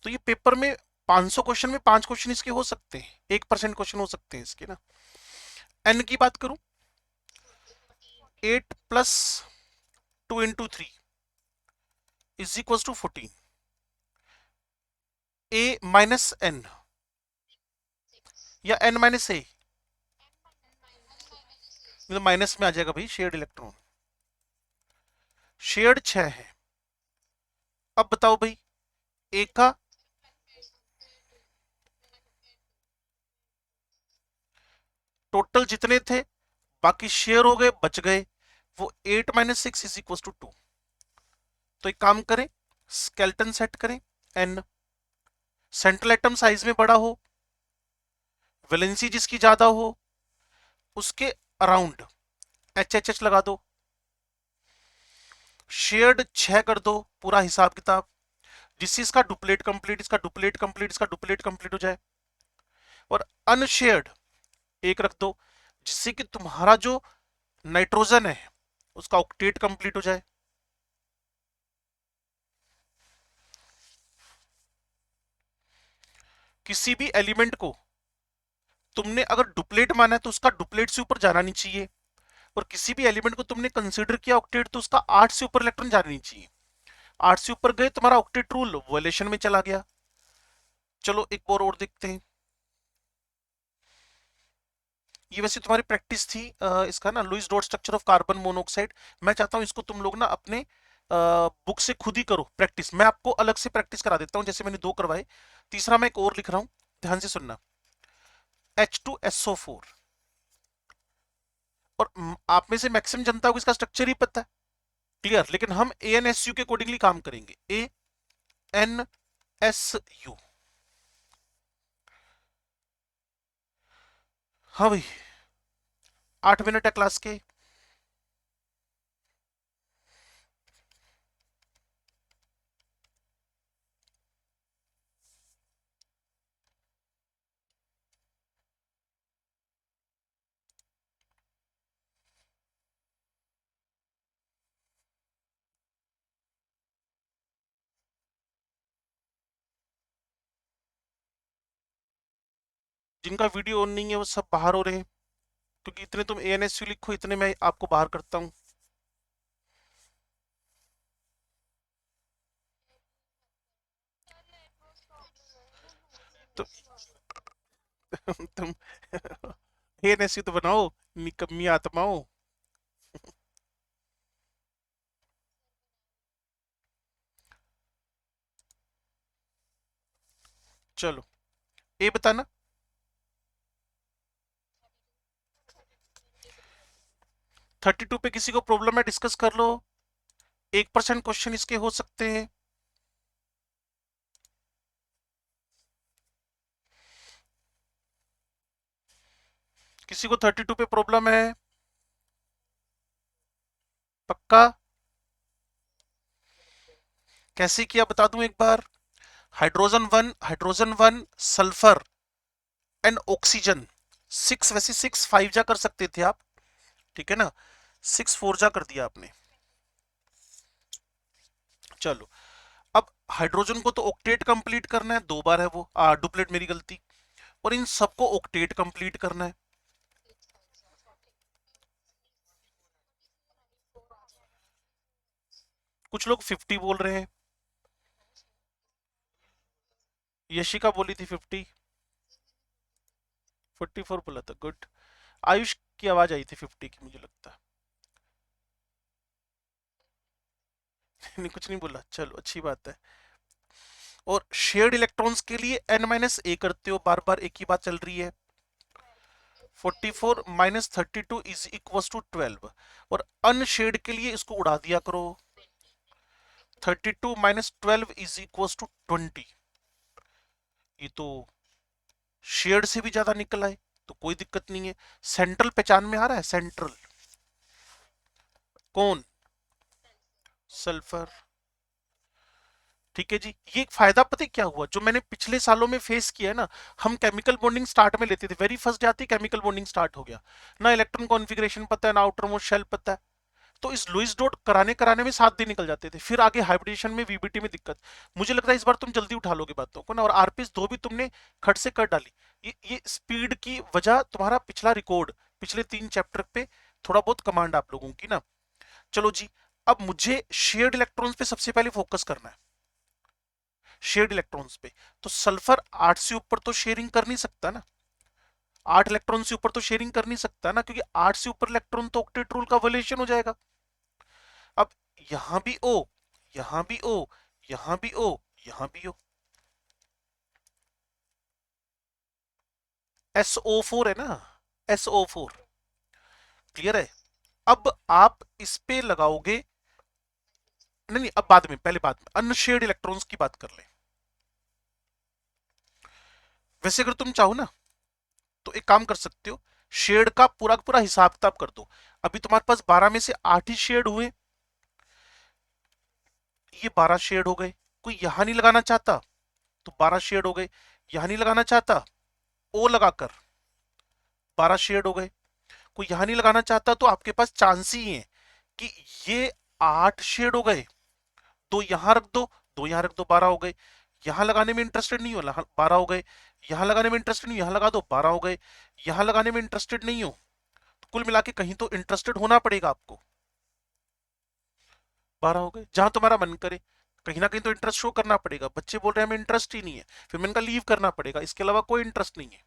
तो ये पेपर में 500 क्वेश्चन में 5 क्वेश्चन इसके हो सकते हैं, 1% क्वेश्चन हो सकते हैं इसके ना। एन की बात करूं, 8 plus 2 into 3 is equal to 14। A minus N या एन माइनस ए, तो माइनस में आ जाएगा भाई शेयर्ड इलेक्ट्रॉन। शेयर्ड 6 है। अब बताओ भाई ए का टोटल जितने थे, बाकी शेयर हो गए, बच गए, वो 8 - 6 = 2। तो एक काम करें, स्केलेटन सेट करें, एन, सेंट्रल एटम साइज में बड़ा हो, वैलेंसी जिसकी ज्यादा हो, उसके अराउंड एच लगा दो, शेयर्ड 6 कर दो, पूरा हिसाब किताब, जिससे इसका डुप्लेट कंप्लीट, इसका डुप्लेट कंप्लीट, इसका डुप्लेट कंप्लीट हो जाए, और अनशेयर्ड 1 रख दो, जिससे कि तुम्हारा जो नाइट्रोजन है उसका ऑक्टेट कंप्लीट हो जाए। किसी भी एलिमेंट को तुमने अगर डुप्लेट माना है तो उसका डुप्लेट से ऊपर जाना नहीं चाहिए, और किसी भी एलिमेंट को तुमने कंसीडर किया ऑक्टेट तो उसका 8 से ऊपर इलेक्ट्रॉन जाना नहीं चाहिए। 8 से ऊपर गए तुम्हारा ऑक्टेट रूल वोलेशन में चला गया। चलो एक और देखते हैं। ये वैसे तुम्हारी प्रैक्टिस थी इसका ना, Lewis dot structure of carbon monoxide. मैं चाहता हूं इसको तुम लोग ना अपने बुक से खुद ही करो प्रैक्टिस, मैं आपको अलग से प्रैक्टिस करा देता हूं, जैसे मैंने 2 करवाए। तीसरा मैं एक और लिख रहा हूं, ध्यान से सुनना। H2SO4, और आप में से मैक्सिमम जनता को इसका स्ट्रक्चर ही पता है, क्लियर, लेकिन हम ANSU के अकॉर्डिंगली काम करेंगे। ANSU, हाँ भाई 8 मिनट है क्लास के। जिनका वीडियो ऑन नहीं है वो सब बाहर हो रहे हैं, क्योंकि इतने तुम ANSU लिखो, इतने मैं आपको बाहर करता हूं। तो तुम ANSU तो बनाओ, निकम्मी आत्माओं। चलो ए बताना। 32 पे किसी को प्रॉब्लम है डिस्कस कर लो। 1% क्वेश्चन इसके हो सकते हैं। किसी को 32 पे प्रॉब्लम है? पक्का? कैसे किया बता दूं एक बार। हाइड्रोजन 1 सल्फर एंड ऑक्सीजन 6, वैसे 6 5 जा कर सकते थे आप, ठीक है ना, 6 4 जा कर दिया आपने। चलो अब हाइड्रोजन को तो ऑक्टेट कंप्लीट करना है, 2 बार है वो, डुप्लेट मेरी गलती, और इन सबको ऑक्टेट कंप्लीट करना है। कुछ लोग 50 बोल रहे हैं, यशिका बोली थी 50, 44 बोला था, गुड। आयुष की आवाज आई थी 50 की मुझे लगता है। नहीं कुछ नहीं बोला, चलो अच्छी बात है। और शेयर्ड इलेक्ट्रॉन्स के लिए n-a करते हो, बार बार एक ही बात चल रही है। 44 - 32 इज इक्वल टू 12, और अनशेयर्ड के लिए इसको उड़ा दिया करो। 32 - 12 इज इक्वल टू 20। ये तो शेयर्ड से भी ज्यादा निकल आए, तो कोई दिक्कत नहीं है। सेंट्रल पहचान में आ रहा है, सेंट्रल कौन? सल्फर, ठीक है जी। ये एक फायदा पता है क्या हुआ, जो मैंने पिछले सालों में फेस किया है ना, हम केमिकल बॉन्डिंग स्टार्ट में लेते थे, वेरी फर्स्ट डे आती केमिकल बॉन्डिंग स्टार्ट हो गया ना, इलेक्ट्रॉन कॉन्फ़िगरेशन पता है ना, आउटर मोस्ट शेल पता है, तो इस लुईस डॉट कराने कराने में 7 दिन निकल जाते थे, फिर आगे हाइब्रिडेशन में VBT में दिक्कत। मुझे लग रहा है इस बार तुम जल्दी उठा लोगे बातों को ना, और RPS 2 भी तुमने खट से कर डाली। ये स्पीड की वजह तुम्हारा पिछला रिकॉर्ड, पिछले 3 चैप्टर पे थोड़ा बहुत कमांड आप लोगों की ना। चलो जी, अब मुझे शेयर्ड इलेक्ट्रॉन्स पे सबसे पहले फोकस करना है, शेयर्ड इलेक्ट्रॉन्स पे। तो सल्फर 8 से ऊपर तो शेयरिंग कर नहीं सकता ना, 8 इलेक्ट्रॉन से ऊपर तो शेयरिंग कर नहीं सकता ना, क्योंकि 8 से ऊपर इलेक्ट्रॉन तो ऑक्टेट रूल का वायलेशन हो जाएगा। अब यहां भी O, यहां भी O, यहां भी O, यहां भी O, SO4 है ना, SO4। क्लियर है? अब आप इस पे लगाओगे, नहीं नहीं, अब बाद में, पहले बाद में अनशेयर्ड इलेक्ट्रॉन्स की बात कर ले। वैसे अगर तुम चाहो ना तो एक काम कर सकते हो, शेड का पूरा पूरा हिसाब किताब कर दो। अभी तुम्हारे पास 12 में से 8 ही शेड हुए, ये 12 शेड हो गए। कोई यहां नहीं लगाना चाहता तो 12 शेड हो गए, यहां नहीं लगाना चाहता ओ लगाकर 12 शेड हो गए। कोई यहां नहीं लगाना चाहता तो आपके पास चांस ही है कि ये 8 शेड हो गए, दो यहां रख दो, दो यहां रख दो, 12 हो गए। यहां लगाने में इंटरेस्टेड नहीं हो, 12 हो गए। यहां लगाने में इंटरेस्टेड नहीं, यहां लगा दो, 12 हो गए। यहां लगाने में इंटरेस्टेड नहीं हो तो कुल मिला के कहीं तो इंटरेस्टेड होना पड़ेगा आपको, 12 हो गए। जहां तुम्हारा मन करे कहीं ना कहीं तो इंटरेस्ट शो करना पड़ेगा। बच्चे बोल रहे हैं हमें इंटरेस्ट ही नहीं है, फिर मैंने कहा लीव करना पड़ेगा, इसके अलावा कोई इंटरेस्ट नहीं है।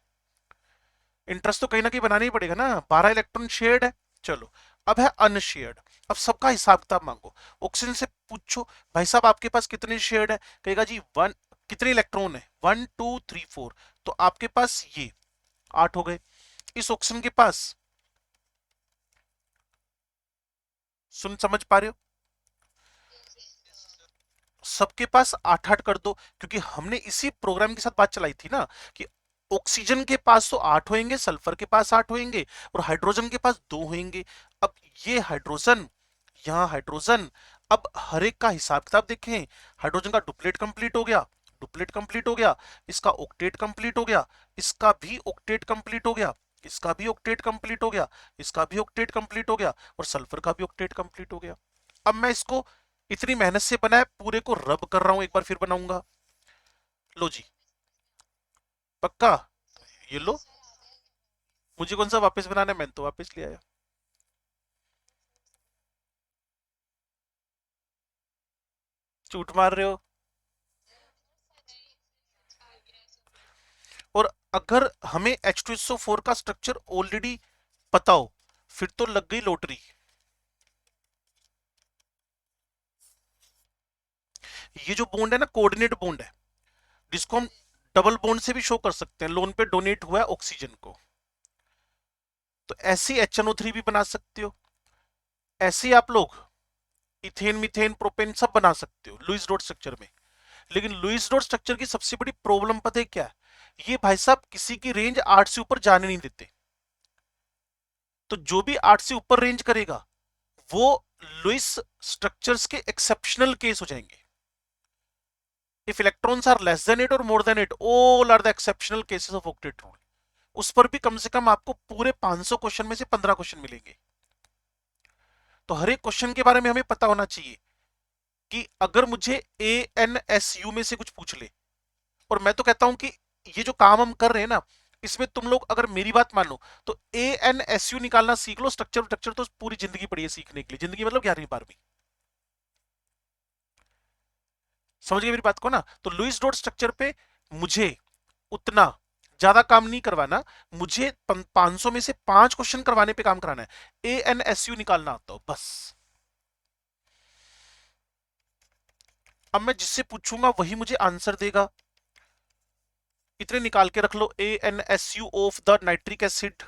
इंटरेस्ट तो कहीं ना कहीं बनाना ही पड़ेगा ना, 12 इलेक्ट्रॉन शेयर्ड है। चलो, अब है अनशेयर्ड। अब सबका हिसाब किताब मांगो। ऑक्सीजन से पूछो भाई साहब आपके पास कितने शेयर्ड है, कहेगा जी वन, कितने इलेक्ट्रॉन है, 1 2 3 4, तो आपके पास ये 8 हो गए। इस ऑक्सीजन के पास, सुन समझ पा रहे हो, सबके पास 8 8 कर दो, क्योंकि हमने इसी प्रोग्राम के साथ बात चलाई थी ना कि ऑक्सीजन के पास तो 8 होंगे, सल्फर के पास 8 होंगे और हाइड्रोजन के पास 2 होंगे। अब ये हाइड्रोजन, यहाँ हाइड्रोजन, अब हर एक का हिसाब किताब देखें। हाइड्रोजन का डुप्लेट कंप्लीट हो गया, डुप्लेट कंप्लीट हो गया, इसका ऑक्टेट कंप्लीट हो गया, इसका भी ऑक्टेट कंप्लीट हो गया, इसका भी ऑक्टेट कंप्लीट हो गया, इसका भी ऑक्टेट कंप्लीट हो गया और सल्फर का भी ऑक्टेट कंप्लीट हो गया। अब मैं इसको इतनी मेहनत से बनाया पूरे को रब कर रहा हूं, एक बार फिर बनाऊंगा। लो जी, पक्का, ये लो। मुझे कौन सा वापस बनाना है, मैंने तो वापस ले आया। झूठ मार रहे हो। और अगर हमें H2SO4 का स्ट्रक्चर ऑलरेडी पता हो फिर तो लग गई लॉटरी। ये जो बॉन्ड है ना, कोऑर्डिनेट बॉन्ड है, जिसको हम डबल बॉन्ड से भी शो कर सकते हैं, लोन पे डोनेट हुआ है ऑक्सीजन को। तो ऐसे HNO3 भी बना सकते हो, ऐसे आप लोग इथेन मिथेन प्रोपेन सब बना सकते हो लुईस डॉट स्ट्रक्चर में। लेकिन लुईस डॉट स्ट्रक्चर की सबसे बड़ी प्रॉब्लम पता है क्या है, ये भाई साहब किसी की रेंज 8 से ऊपर जाने नहीं देते। तो जो भी 8 से ऊपर रेंज करेगा वो लुईस स्ट्रक्चर्स के एक्सेप्शनल केस हो जाएंगे। If electrons are less than 8 और more than 8, all are the exceptional cases of octet rule. उस पर भी कम से कम आपको पूरे 500 क्वेश्चन में से 15 क्वेश्चन मिलेंगे। तो हर एक क्वेश्चन के बारे में हमें पता होना चाहिए कि अगर मुझे ANSU में से कुछ पूछ ले, और मैं तो कहता हूं कि ये जो काम हम कर रहे हैं ना, इसमें तुम लोग अगर मेरी बात मान लो तो ANSU निकालना सीख लो। स्ट्रक्चर स्ट्रक्चर तो पूरी जिंदगी पड़ी है सीखने के लिए, जिंदगी मतलब 11वीं 12वीं। समझ गए मेरी बात को ना? तो लुईस डॉट स्ट्रक्चर पे मुझे उतना ज्यादा काम नहीं करवाना, मुझे 500 में से 5 क्वेश्चन करवाने पे काम कराना है। ANSU निकालना आता हो बस। अब मैं जिससे पूछूंगा वही मुझे आंसर देगा। इतने निकाल के रख लो, ANSU of the nitric acid.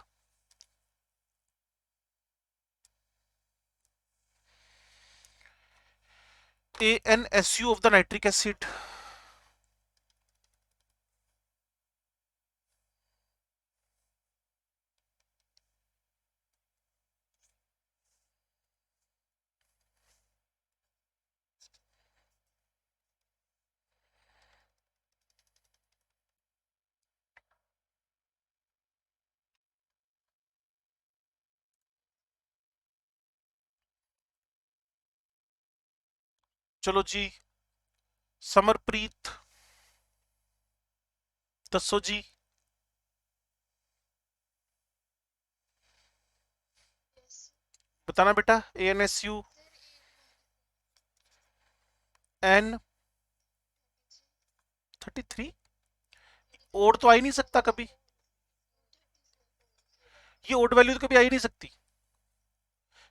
ANSU of the nitric acid, चलो जी। समरप्रीत, दसो जी। बताना बेटा, ANSU N33, और तो आ ही नहीं सकता कभी। ये ओड वैल्यू तो कभी आ ही नहीं सकती,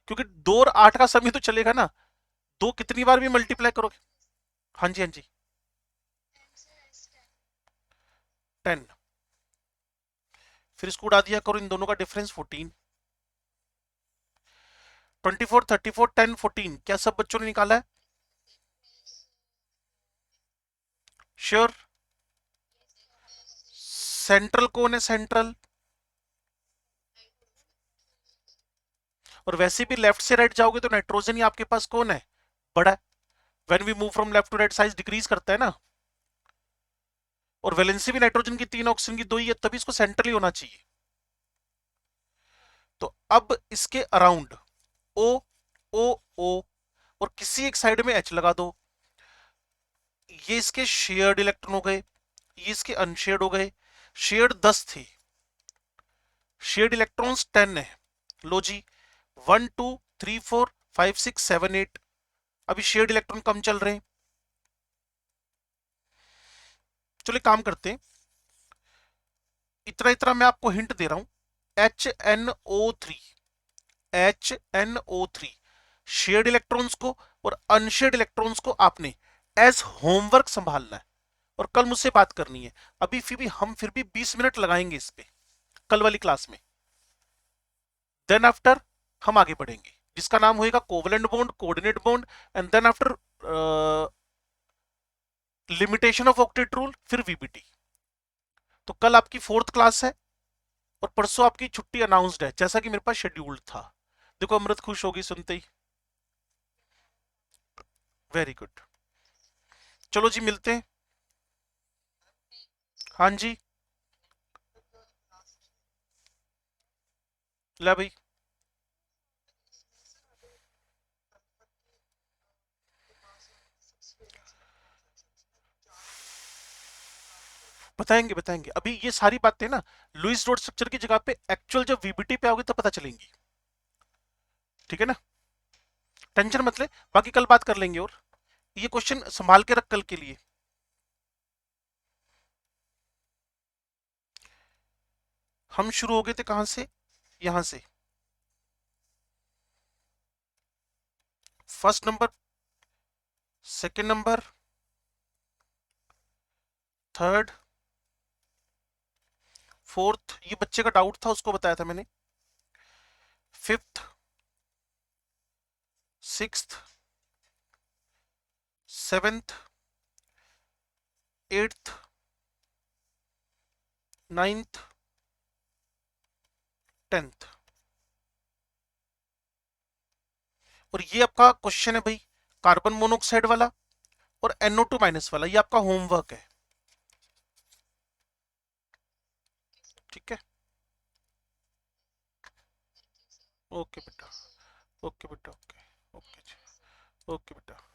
क्योंकि 2 और 8 का सम ही तो चलेगा ना, दो कितनी बार भी मल्टीप्लाई करोगे। हाँ जी, हाँ जी, 10। फिर इसको उड़ा दिया करो, इन दोनों का डिफरेंस 14। 24, 34, 10, 14, क्या सब बच्चों ने निकाला है? श्योर? सेंट्रल कौन है सेंट्रल? और वैसे भी लेफ्ट से राइट जाओगे तो नाइट्रोजन ही आपके पास कौन है, बड़ा है। When we move from left to right size decrease करता है ना, और वैलेंसी भी नाइट्रोजन की 3, ऑक्सीजन की 2 ही है, तभी इसको सेंट्रल ही होना चाहिए। तो अब इसके अराउंड ओ, ओ, ओ, और किसी एक साइड में एच लगा दो। ये इसके शेयर्ड इलेक्ट्रॉन हो गए, ये इसके अनशेयर्ड हो गए। शेयर्ड 10 थे, शेयर्ड इलेक्ट्रॉन्स 10 है। लो जी, 1, 2, 3, 4, 5, 6, 7, 8, अभी शेयर्ड इलेक्ट्रॉन कम चल रहे हैं। चलो एक काम करते हैं, इतना इतना मैं आपको हिंट दे रहा हूं। HNO3, HNO3 शेयर्ड इलेक्ट्रॉन्स को और अनशेयर्ड इलेक्ट्रॉन्स को आपने एज होमवर्क संभालना है और कल मुझसे बात करनी है। अभी फिर भी 20 मिनट लगाएंगे इस पे कल वाली क्लास में। देन आफ्टर हम आगे बढ़ेंगे, जिसका नाम होएगा covalent bond, coordinate bond, and then after limitation of octet rule, फिर वीबीटी। तो कल आपकी 4th क्लास है और परसों आपकी छुट्टी अनाउंस्ड है, जैसा कि मेरे पास शेड्यूल्ड था। देखो अमृत खुश होगी सुनते ही। Very good. चलो जी मिलते हैं। हाँ जी, ला भाई। बताएंगे बताएंगे, अभी ये सारी बातें ना लुईस रोड स्ट्रक्चर की जगह पे एक्चुअल जब वीबीटी पे आओगे तो पता चलेंगी। ठीक है ना, टेंशन मत ले, बाकी कल बात कर लेंगे। और ये क्वेश्चन संभाल के रख कल के लिए। हम शुरू हो गए थे कहां से, यहां से। First number, second number, third, fourth, ये बच्चे का डाउट था उसको बताया था मैंने, fifth, sixth, seventh, eighth, ninth, 10th। और ये आपका क्वेश्चन है भाई, कार्बन मोनोऑक्साइड वाला और NO2 माइनस वाला, ये आपका होमवर्क है। ठीक है, ओके बेटा, ओके बेटा, ओके, ओके, ओके बेटा।